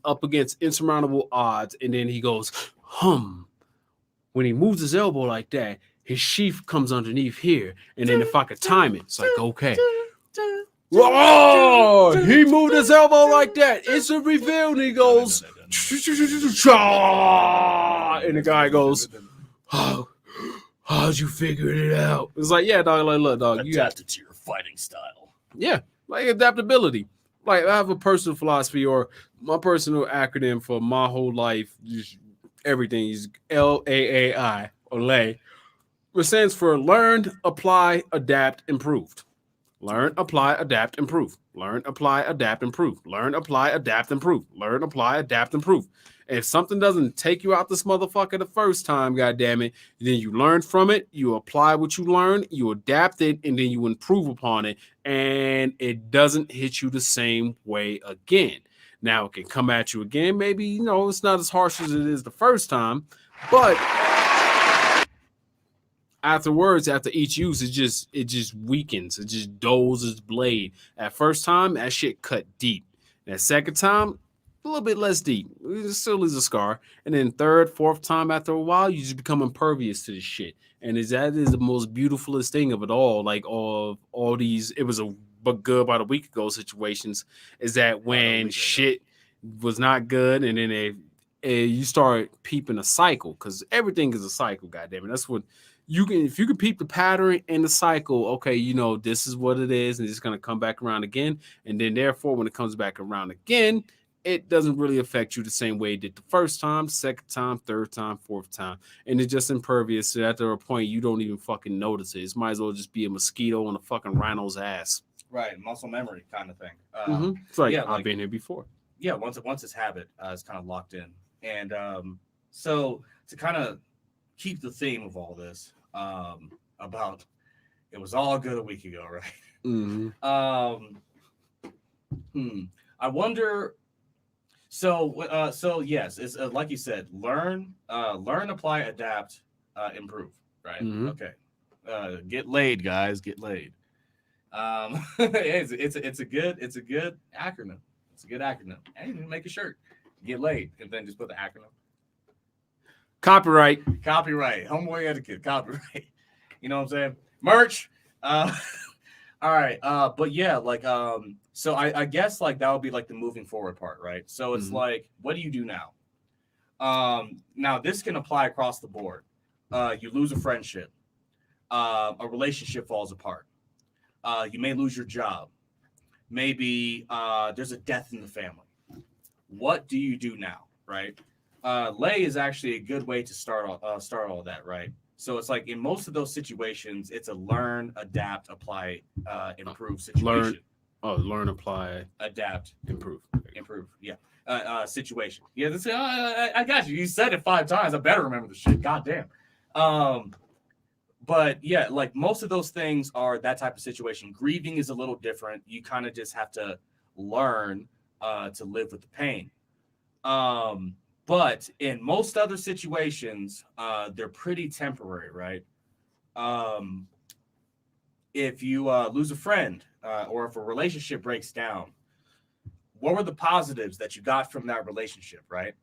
up against insurmountable odds, and then he goes, when he moves his elbow like that, his sheath comes underneath here, and then if I could time it, it's like, okay. Oh, he moved his elbow like that. It's a reveal, and he goes, and the guy goes, how'd you figure it out? It's like, yeah, dog. Like, look, dog, you adapted to your fighting style. Yeah, like adaptability. Like I have a personal philosophy, or my personal acronym for my whole life, just everything is LAAI, or LAI, which stands for learn, apply, adapt, improved. Learn, apply, adapt, improve. Learn, apply, adapt, improve. Learn, apply, adapt, improve. Learn, apply, adapt, improve. If something doesn't take you out this motherfucker the first time, goddammit, then you learn from it, you apply what you learn, you adapt it, and then you improve upon it, and it doesn't hit you the same way again. Now it can come at you again. Maybe, it's not as harsh as it is the first time, but afterwards, after each use, it just weakens. It just dulls its blade. At first time, that shit cut deep. That second time, a little bit less deep. It still leaves a scar. And then third, fourth time, after a while, you just become impervious to this shit. And that is the most beautifulest thing of it all. Like all these, it was a good about a week ago situations, is that when shit was not good, and then you start peeping a cycle, because everything is a cycle, goddammit. That's what if you can peep the pattern in the cycle, okay, this is what it is, and it's going to come back around again. And then therefore, when it comes back around again, it doesn't really affect you the same way it did the first time, second time, third time, fourth time. And it's just impervious. So after a point, you don't even fucking notice it. It might as well just be a mosquito on a fucking rhino's ass. Right. Muscle memory kind of thing. It's like, I've been here before. Yeah. Once it's habit, it's kind of locked in. And so to kind of keep the theme of all this, about it was all good a week ago, right? Mm-hmm. I wonder. So yes, it's like you said, learn, apply, adapt, improve. Right? Mm-hmm. Okay. Get laid, guys. Get laid. It's a good acronym. It's a good acronym. And you can make a shirt. Get laid, and then just put the acronym. Copyright. Homeboy Etiquette. Copyright. You know what I'm saying? Merch. All right. But yeah, like so I guess like that would be like the moving forward part, right? So it's like, what do you do now? Now this can apply across the board. You lose a friendship. A relationship falls apart. You may lose your job. Maybe there's a death in the family. What do you do now, right? Lay is actually a good way to start all that, right? So it's like in most of those situations, it's a learn, adapt, apply, improve situation. Learn, apply, adapt, improve. Yeah. Situation. Yeah. This. I got you. You said it 5 times. I better remember the shit. God damn. But yeah, like most of those things are that type of situation. Grieving is a little different. You kind of just have to learn to live with the pain. But in most other situations, they're pretty temporary, right? If you lose a friend, or if a relationship breaks down, what were the positives that you got from that relationship, right?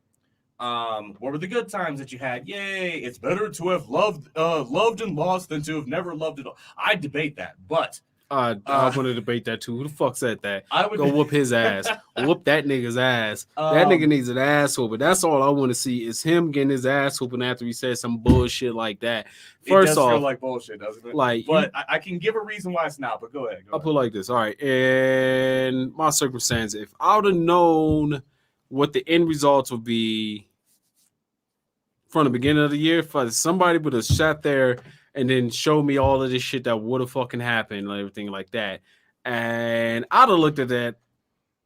What were the good times that you had? Yay, it's better to have loved and lost than to have never loved at all. I debate that, but I want to debate that too. Who the fuck said that? I would Go whoop his ass. Whoop that nigga's ass. That nigga needs an ass whooping. That's all I want to see is him getting his ass whooping after he said some bullshit like that. First it does off, feel like bullshit, doesn't it? like, but I can give a reason why it's not. But go ahead. I'll put it like this. All right, in my circumstance, if I would have known what the end results would be from the beginning of the year, if somebody would have sat there and then showed me all of this shit that would have fucking happened and everything like that, and I'd have looked at that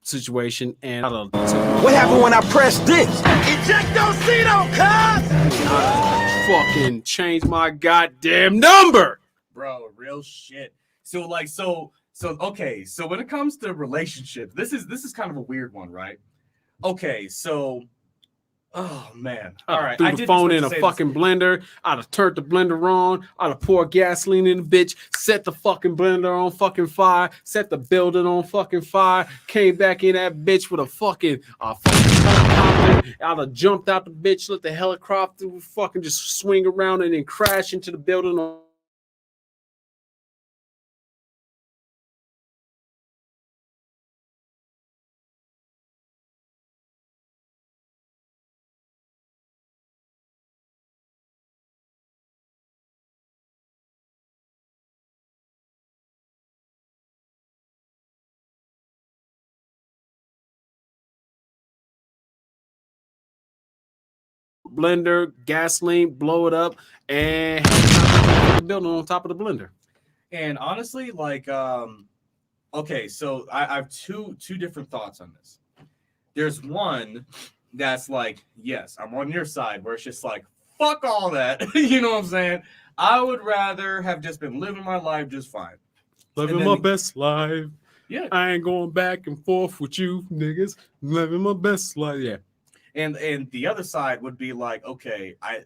situation and I'd have what happened when I pressed this? Ejectocito, cuz! fucking changed my goddamn number, bro. Real shit. So okay. So when it comes to relationships, this is kind of a weird one, right? Okay, so. Oh man! All right, threw the phone in a fucking blender. I'd have turned the blender on. I'd have poured gasoline in the bitch. Set the fucking blender on fucking fire. Set the building on fucking fire. Came back in that bitch with a fucking helicopter. I'd have jumped out the bitch. Let the helicopter fucking just swing around and then crash into the building. Blender, gasoline, blow it up, and the building on top of the blender. And honestly, like, okay, so I have two different thoughts on this. There's one that's like, yes, I'm on your side, where it's just like, fuck all that. You know what I'm saying? I would rather have just been living my life just fine. Living my best life. Yeah. I ain't going back and forth with you niggas. Living my best life. Yeah. And the other side would be like, okay, I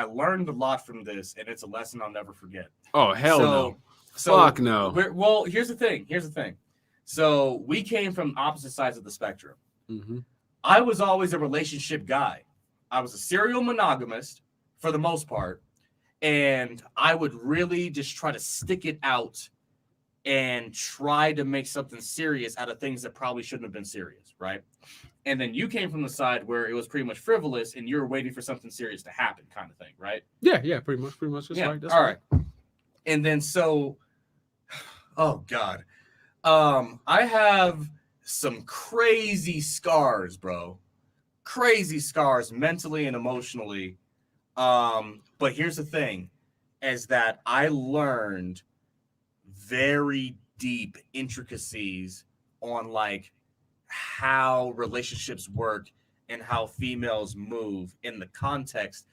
learned a lot from this, and it's a lesson I'll never forget. Oh, hell no. Fuck no. Well, here's the thing. So we came from opposite sides of the spectrum. Mm-hmm. I was always a relationship guy. I was a serial monogamist for the most part, and I would really just try to stick it out and try to make something serious out of things that probably shouldn't have been serious, right? And then you came from the side where it was pretty much frivolous and you were waiting for something serious to happen, kind of thing, right? Yeah, pretty much. That's right. That's all right. And then oh God. I have some crazy scars, bro. Crazy scars mentally and emotionally. But here's the thing, is that I learned very deep intricacies on like how relationships work and how females move in the context,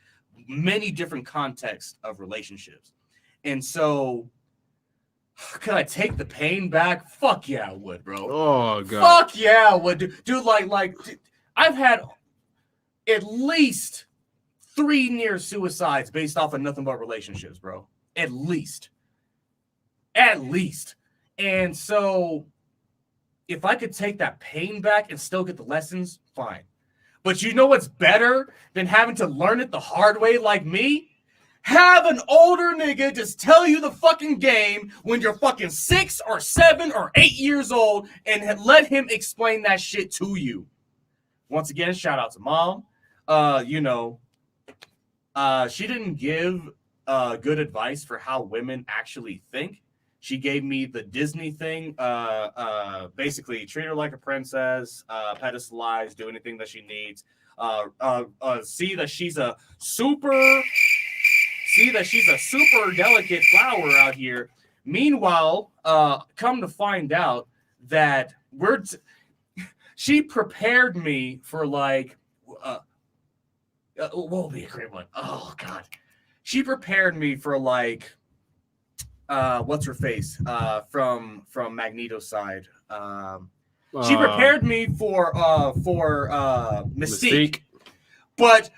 many different contexts of relationships. And so, could I take the pain back? Fuck yeah, I would, bro. Oh God. Fuck yeah, I would, dude. Dude, I've had at least 3 near suicides based off of nothing but relationships, bro. At least. And so, if I could take that pain back and still get the lessons, fine. But you know what's better than having to learn it the hard way like me? Have an older nigga just tell you the fucking game when you're fucking 6 or 7 or 8 years old and let him explain that shit to you. Once again, shout out to mom. She didn't give good advice for how women actually think. She gave me the Disney thing. Basically, treat her like a princess, pedestalize, do anything that she needs. See that she's a super delicate flower out here. Meanwhile, come to find out that she prepared me for like, what will be a great one? Oh God, she prepared me for like. What's her face? From Magneto's side. She prepared me for Mystique. But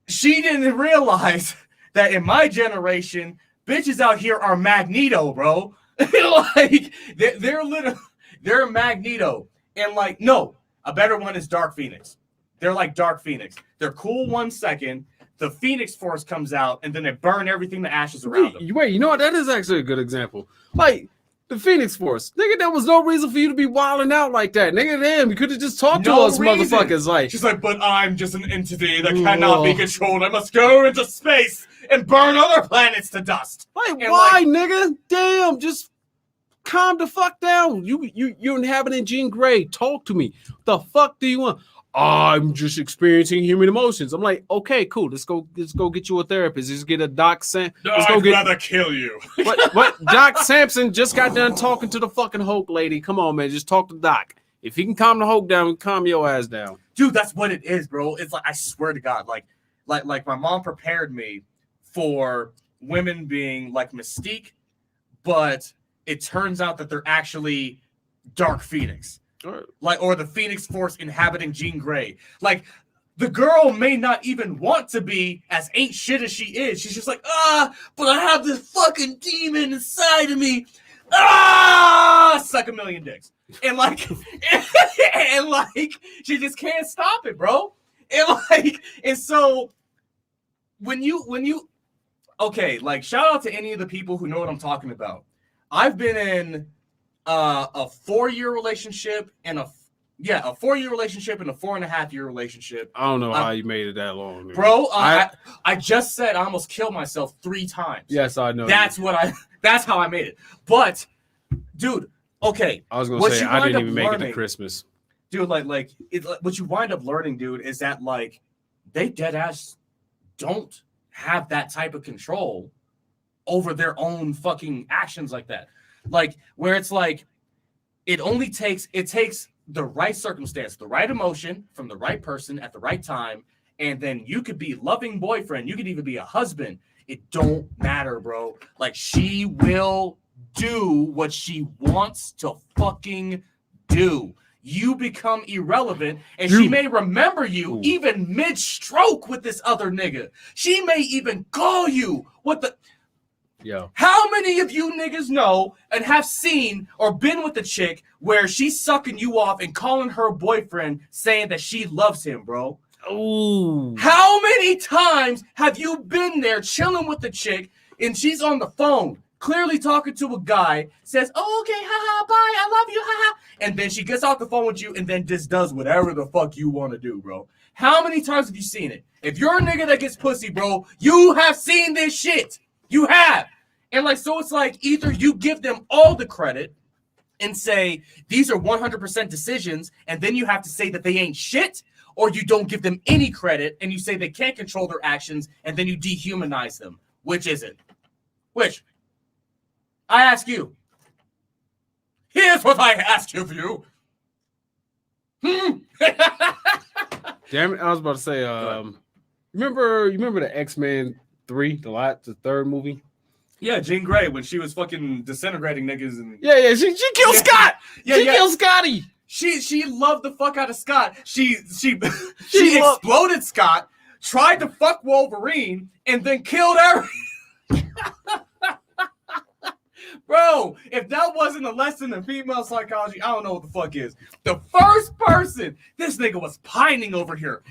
she didn't realize that in my generation, bitches out here are Magneto, bro. Like they're literally they're Magneto, and like no, a better one is Dark Phoenix. They're like Dark Phoenix. They're cool 1 second. The Phoenix Force comes out, and then they burn everything to ashes around them. Wait, you know what? That is actually a good example. Like the Phoenix Force, nigga. There was no reason for you to be wilding out like that, nigga. Damn, you could have just talked to us, motherfuckers. Like she's like, but I'm just an entity that cannot be controlled. I must go into space and burn other planets to dust. Like and why, nigga? Damn, just calm the fuck down. You're inhabiting Jean Grey. Talk to me. The fuck do you want? I'm just experiencing human emotions. I'm like, okay, cool. Let's go get you a therapist. Let's get a Doc Sam. I'd rather kill you. But Doc Sampson just got done talking to the fucking Hulk lady. Come on, man. Just talk to Doc. If he can calm the Hulk down, calm your ass down. Dude, that's what it is, bro. It's like I swear to God, like my mom prepared me for women being like Mystique, but it turns out that they're actually Dark Phoenix. Like, or the Phoenix Force inhabiting Jean Grey. Like, the girl may not even want to be as ain't shit as she is. She's just like, but I have this fucking demon inside of me. Suck a million dicks. And like, and like, she just can't stop it, bro. And so when you, okay, like, shout out to any of the people who know what I'm talking about. I've been in a 4-year relationship and a 4-year relationship and a 4.5-year relationship. I don't know how you made it that long, dude. Bro. I just said I almost killed myself 3 times. Yes, I know. That's how I made it. But, dude, okay. I was gonna say I didn't even make it to Christmas, dude. Like what you wind up learning, dude, is that like they dead ass don't have that type of control over their own fucking actions like that. Like where it's like it takes the right circumstance, the right emotion from the right person at the right time, and then you could be loving boyfriend, you could even be a husband. It don't matter, bro. Like she will do what she wants to fucking do. You become irrelevant, and she may remember you even mid-stroke with this other nigga. She may even call you what the. Yo. How many of you niggas know and have seen or been with a chick where she's sucking you off and calling her boyfriend saying that she loves him, bro? Ooh. How many times have you been there chilling with the chick and she's on the phone, clearly talking to a guy, says, oh, okay, haha, bye, I love you, haha. And then she gets off the phone with you and then just does whatever the fuck you want to do, bro. How many times have you seen it? If you're a nigga that gets pussy, bro, you have seen this shit. You have. And like, so it's like either you give them all the credit and say, these are 100% decisions, and then you have to say that they ain't shit, or you don't give them any credit and you say they can't control their actions, and then you dehumanize them. Which is it? Which? I ask you. Here's what I ask of you. Damn it, I was about to say, remember the X-Men 3, the third movie? Yeah, Jean Grey, when she was fucking disintegrating niggas. And yeah, she killed Scott. She killed Scotty. She loved the fuck out of Scott. She exploded Scott, tried to fuck Wolverine, and then killed everyone. Bro, if that wasn't a lesson in female psychology, I don't know what the fuck is. The first person, this nigga was pining over here.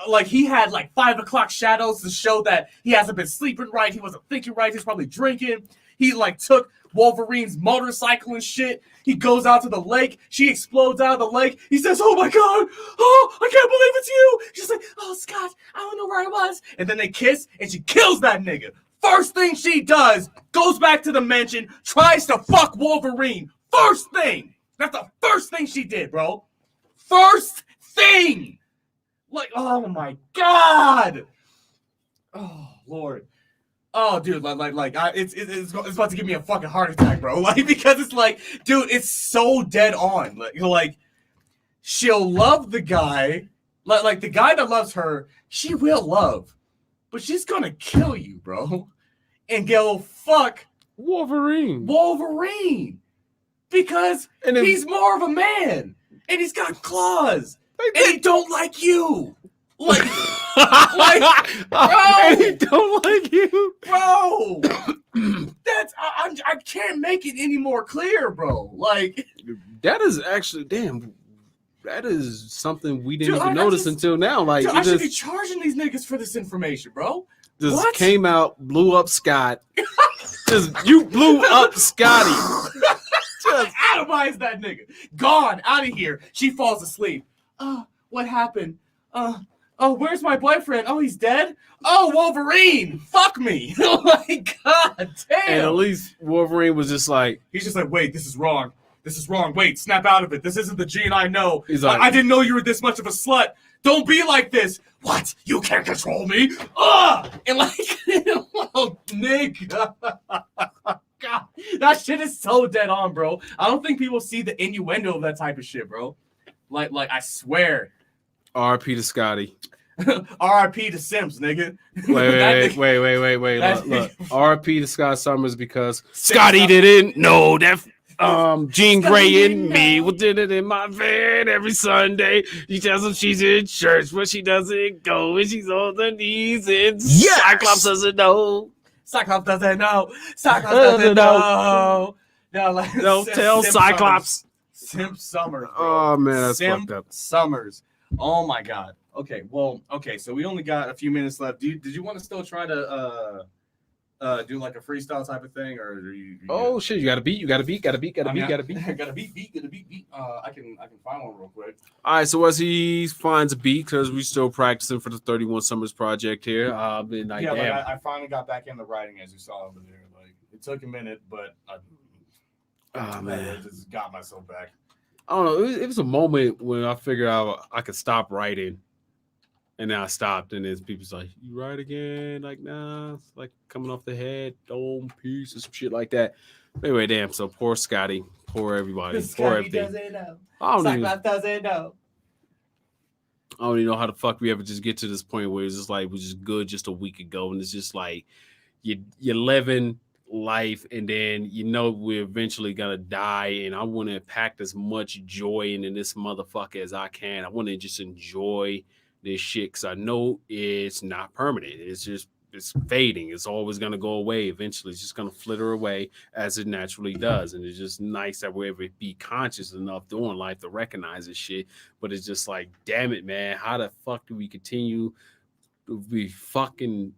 Like he had like 5 o'clock shadows to show that he hasn't been sleeping right. He wasn't thinking right. He's probably drinking. He like took Wolverine's motorcycle and shit. He goes out to the lake. She explodes out of the lake. He says, oh my God. Oh, I can't believe it's you. She's like, oh, Scott, I don't know where I was. And then they kiss and she kills that nigga. First thing she does, goes back to the mansion, tries to fuck Wolverine. First thing. That's the first thing she did, bro. First thing. Like, oh my God. Oh, Lord. Oh, dude, it's about to give me a fucking heart attack, bro. Like, because it's like, dude, it's so dead on. Like she'll love the guy. Like the guy that loves her, she will love. But she's gonna kill you, bro. And go fuck Wolverine. Because he's more of a man. And he's got claws. And he don't like you. Like, bro. And he don't like you. Bro. I can't make it any more clear, bro. Like that is actually damn. That is something we didn't Dude, even notice until now. Like, dude, I should be charging these niggas for this information, bro. Just What? came out, blew up Scott. You blew up Scotty. Just atomize that nigga. Gone, out of here. She falls asleep. What happened? Where's my boyfriend? Oh, he's dead? Oh, Wolverine! Fuck me! Oh my god, damn! And at least Wolverine was just like, he's just like, wait, this is wrong. This is wrong. Wait, snap out of it. This isn't the Gene I know. He's like, I didn't know you were this much of a slut. Don't be like this. What? You can't control me? And like, oh, Nick. God, that shit is so dead on, bro. I don't think people see the innuendo of that type of shit, bro. Like I swear. R.P. to Scotty. R.I.P. to Sims, nigga. Wait. Look. R.P. to Scott Summers because Scotty didn't know that Jean Grey and me will did it in my van every Sunday. She tells him she's in church, but she doesn't go, and she's on her knees, and Cyclops doesn't know. Cyclops doesn't know. Cyclops doesn't know. No, like, don't tell Cyclops. Simp Summers. Bro. Oh man, that's Simp fucked up. Summers. Oh my god. Okay, so we only got a few minutes left. Did you want to still try to do like a freestyle type of thing, or are you oh shit, you got a beat. I can find one real quick. All right, so as he finds a beat, because we still practicing for the 31 Summers project here. I finally got back into writing, as you saw over there. Like it took a minute, but I just got myself back. I don't know. It was a moment when I figured out I could stop writing. And then I stopped, and then people's like, "You write again?" Like, nah, it's like coming off the head, dome piece, and some shit like that. Anyway, damn. So poor Scotty, poor everybody, poor everything. Doesn't know. Doesn't know. I don't even know how the fuck we ever just get to this point where it's just like we're just good just a week ago, and it's just like you're living life, and then you know we're eventually gonna die, and I want to pack as much joy into this motherfucker as I can. I want to just enjoy this shit because I know it's not permanent. It's fading. It's always gonna go away. Eventually, it's just gonna flitter away as it naturally does. And it's just nice that we're able to be conscious enough doing life to recognize this shit. But it's just like, damn it, man, how the fuck do we continue to be fucking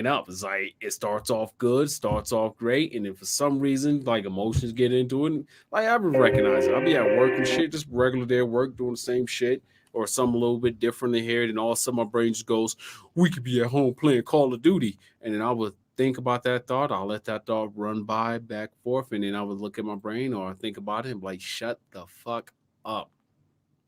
up? It's like it starts off good, starts off great, and then for some reason, like emotions get into it. Like I would recognize it. I'll be at work and shit, just regular day at work, doing the same shit. Or something a little bit different in here, and all of a sudden my brain just goes, we could be at home playing Call of Duty. And then I would think about that thought. I'll let that thought run by back and forth, and then I would look at my brain or think about it and be like, shut the fuck up.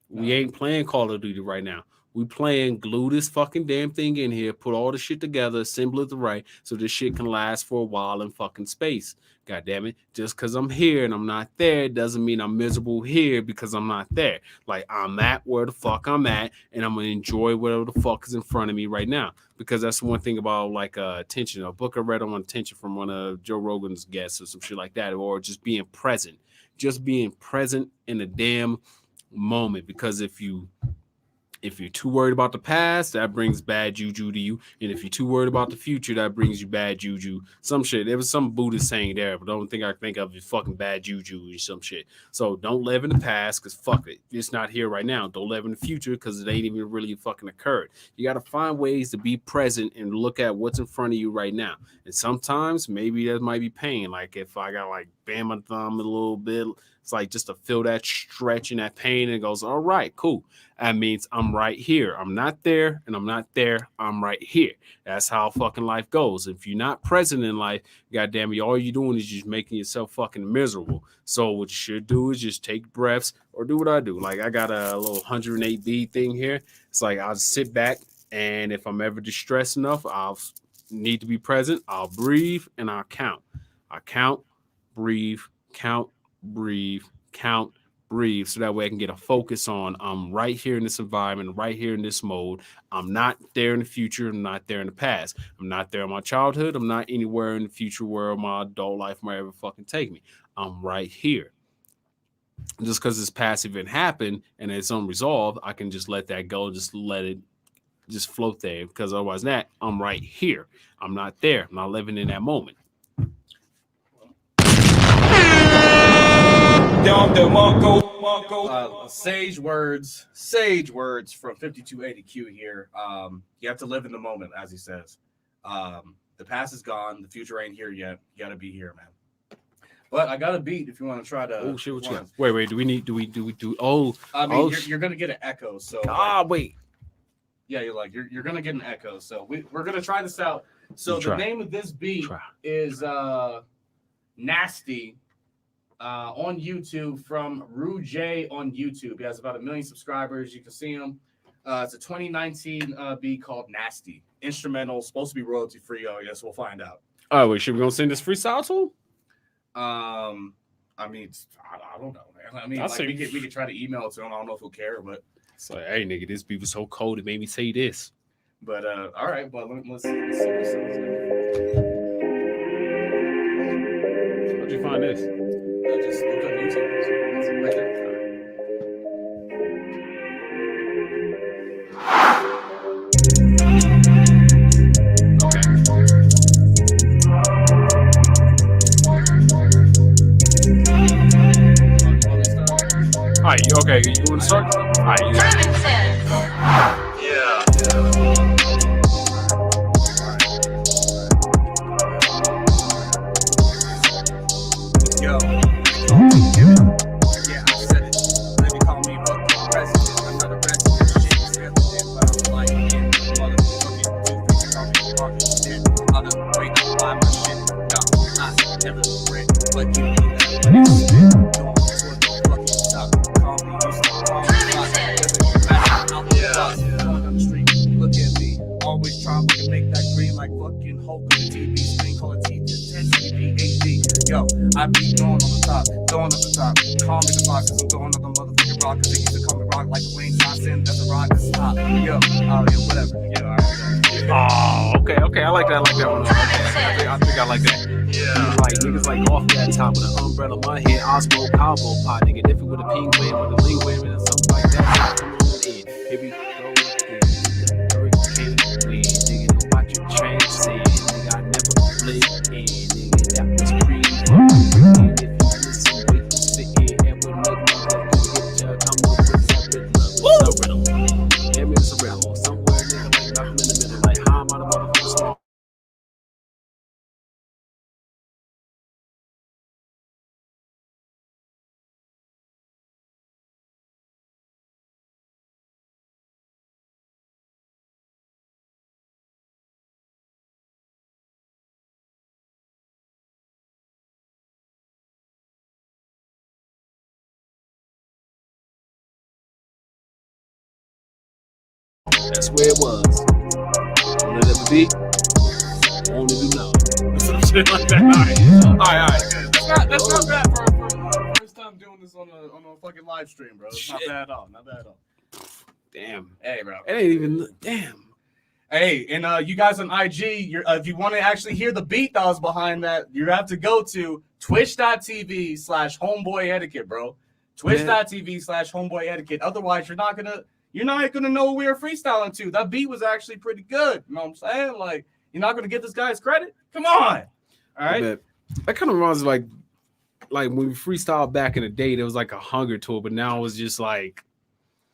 We ain't playing Call of Duty right now. We playing glue this fucking damn thing in here, put all the shit together, assemble it right, so this shit can last for a while in fucking space. God damn it. Just because I'm here and I'm not there doesn't mean I'm miserable here because I'm not there. Like, I'm at where the fuck I'm at, and I'm going to enjoy whatever the fuck is in front of me right now. Because that's one thing about, like, attention. A book I read on attention from one of Joe Rogan's guests or some shit like that, or just being present. Just being present in the damn moment. Because if you're too worried about the past, that brings bad juju to you. And if you're too worried about the future, that brings you bad juju. Some shit. There was some Buddhist saying there, but the only thing I think of is fucking bad juju or some shit. So don't live in the past because fuck it. It's not here right now. Don't live in the future because it ain't even really fucking occurred. You got to find ways to be present and look at what's in front of you right now. And sometimes maybe that might be pain. Like if I got like bam my thumb a little bit, it's like just to feel that stretch and that pain, and it goes, all right, cool. That means I'm right here. I'm not there, and I'm not there. I'm right here. That's how fucking life goes. If you're not present in life, goddamn it, all you're doing is just making yourself fucking miserable. So what you should do is just take breaths or do what I do. Like I got a little 108B thing here. It's like I'll sit back, and if I'm ever distressed enough, I'll need to be present. I'll breathe, and I'll count. I count, breathe, count, breathe, count, breathe, so that way I can get a focus on I'm right here in this environment, right here in this mode. I'm not there in the future. I'm not there in the past. I'm not there in my childhood. I'm not anywhere in the future where my adult life might ever fucking take me. I'm right here. Just because this past event happened and it's unresolved, I can just let that go, just let it just float there, because otherwise that I'm right here. I'm not there. I'm not living in that moment. Sage words from 5280Q here. You have to live in the moment, as he says. The past is gone, the future ain't here yet. You gotta be here, man. But I got a beat if you want to try to. Oh shit! What you got? Wait. Do we? Oh, I mean, you're gonna get an echo. So wait. Yeah, you're gonna get an echo. So we're gonna try this out. So the name of this beat is Nasty. On YouTube from Rue J on YouTube. He has about 1 million subscribers. You can see him. It's a 2019 beat called Nasty. Instrumental, supposed to be royalty free. Oh, yes, we'll find out. Oh, wait, should we gonna send this freestyle to him? I mean, I don't know, man. I mean, like, we could try to email it to him. I don't know if he'll care, but it's like, hey, nigga, this beat was so cold it made me say this. But all right, but let's see what sounds like. How'd you find this? Just look on YouTube. It's right there. All right, okay. You want to start? All right, you got it. Yo. Yeah, I said it. Let me call me fucking president. I'm not arrested. Shit is evident, but I'm like in motherfucking toothpaste. Call me fucking shit. On the way to buy my shit. No, I never regret, but you know that when it's spit. Going toward the fucking top. Call me, used to call me boss. Doesn't matter, I'm the boss. Going down the street, look at me. Always trying to make that green like fucking Hulk on the TV screen. Call it T10 Yo, I be going on the top, throwing up the top. Call me the box, cause I'm throwing up the motherfucking rock. Cause they used to call me rock like Wayne Johnson. That's a rock, that's a top. Yo, whatever. Yo, oh, okay. I like that one. I think I like that. Yeah. Like niggas like off that top with an umbrella, my head, Osmo, cowboy pot, nigga. Different with a penguin, with a linguin, and something like that. Come on in, here we go. Hurricane wind, nigga. Don't watch your transit, nigga. I never played in, nigga. That was free. And if you listen, wait to sit here and we'll make mother get ya. Come on with that rhythm. It's a riddle. Yeah, man, it's a riddle. Somewhere, nigga, like nothing in the middle. Like, how am I the motherfucker small? That's where it was. Won't it ever be? Won't it do now? Some shit like that. All right. That's not bad for first time doing this on a fucking live stream, bro. It's not bad at all. Not bad at all. Damn. Hey, bro. It ain't even. Damn. Hey, and you guys on IG, if you want to actually hear the beat that was behind that, you have to go to twitch.tv/homeboy etiquette, bro. Twitch.tv/homeboy etiquette. Otherwise, you're not gonna know what we were freestyling to. That beat was actually pretty good. You know what I'm saying? Like, you're not gonna give this guy his credit? Come on. All right. That kind of reminds me like when we freestyled back in the day, there was like a hunger to it, but now it's just like.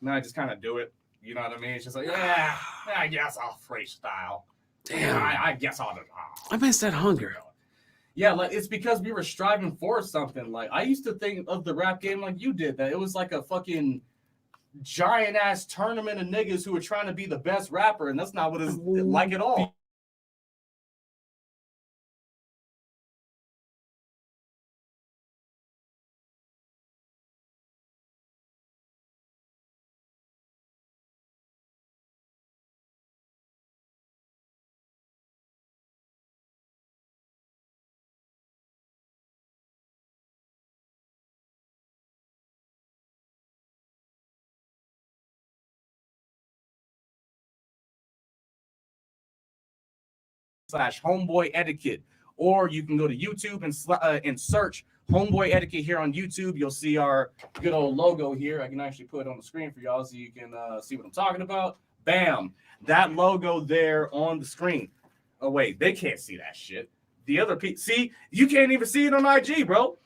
Now I just kind of do it. You know what I mean? It's just like, yeah, I guess I'll freestyle. Damn. I guess I'll. I miss that hunger. Yeah, like it's because we were striving for something. Like I used to think of the rap game like you did, that it was like a fucking giant ass tournament of niggas who were trying to be the best rapper, and that's not what it's like at all. /homeboy etiquette, or you can go to YouTube and search Homeboy Etiquette here on YouTube. You'll see our good old logo here. I can actually put it on the screen for y'all so you can see what I'm talking about. Bam, that logo there on the screen. Oh wait, they can't see that shit. The other people, see, you can't even see it on IG, bro.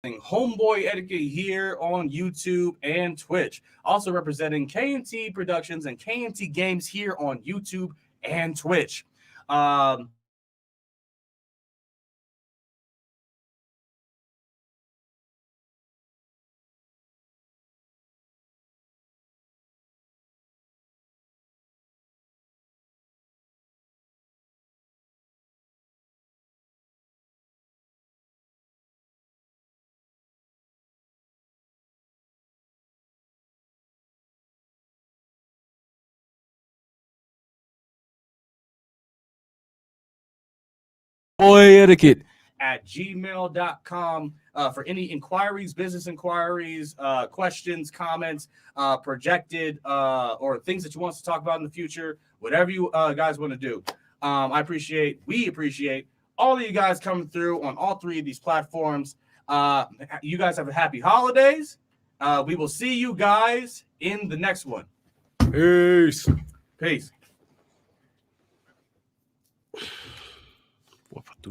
Homeboy Etiquette here on YouTube and Twitch. Also representing KMT Productions and KMT Games here on YouTube and Twitch. Homeboy Etiquette at gmail.com for any inquiries, business inquiries, questions, comments, projected, or things that you want us to talk about in the future, whatever you guys want to do. We appreciate all of you guys coming through on all three of these platforms. You guys have a happy holidays. We will see you guys in the next one. Peace. Peace.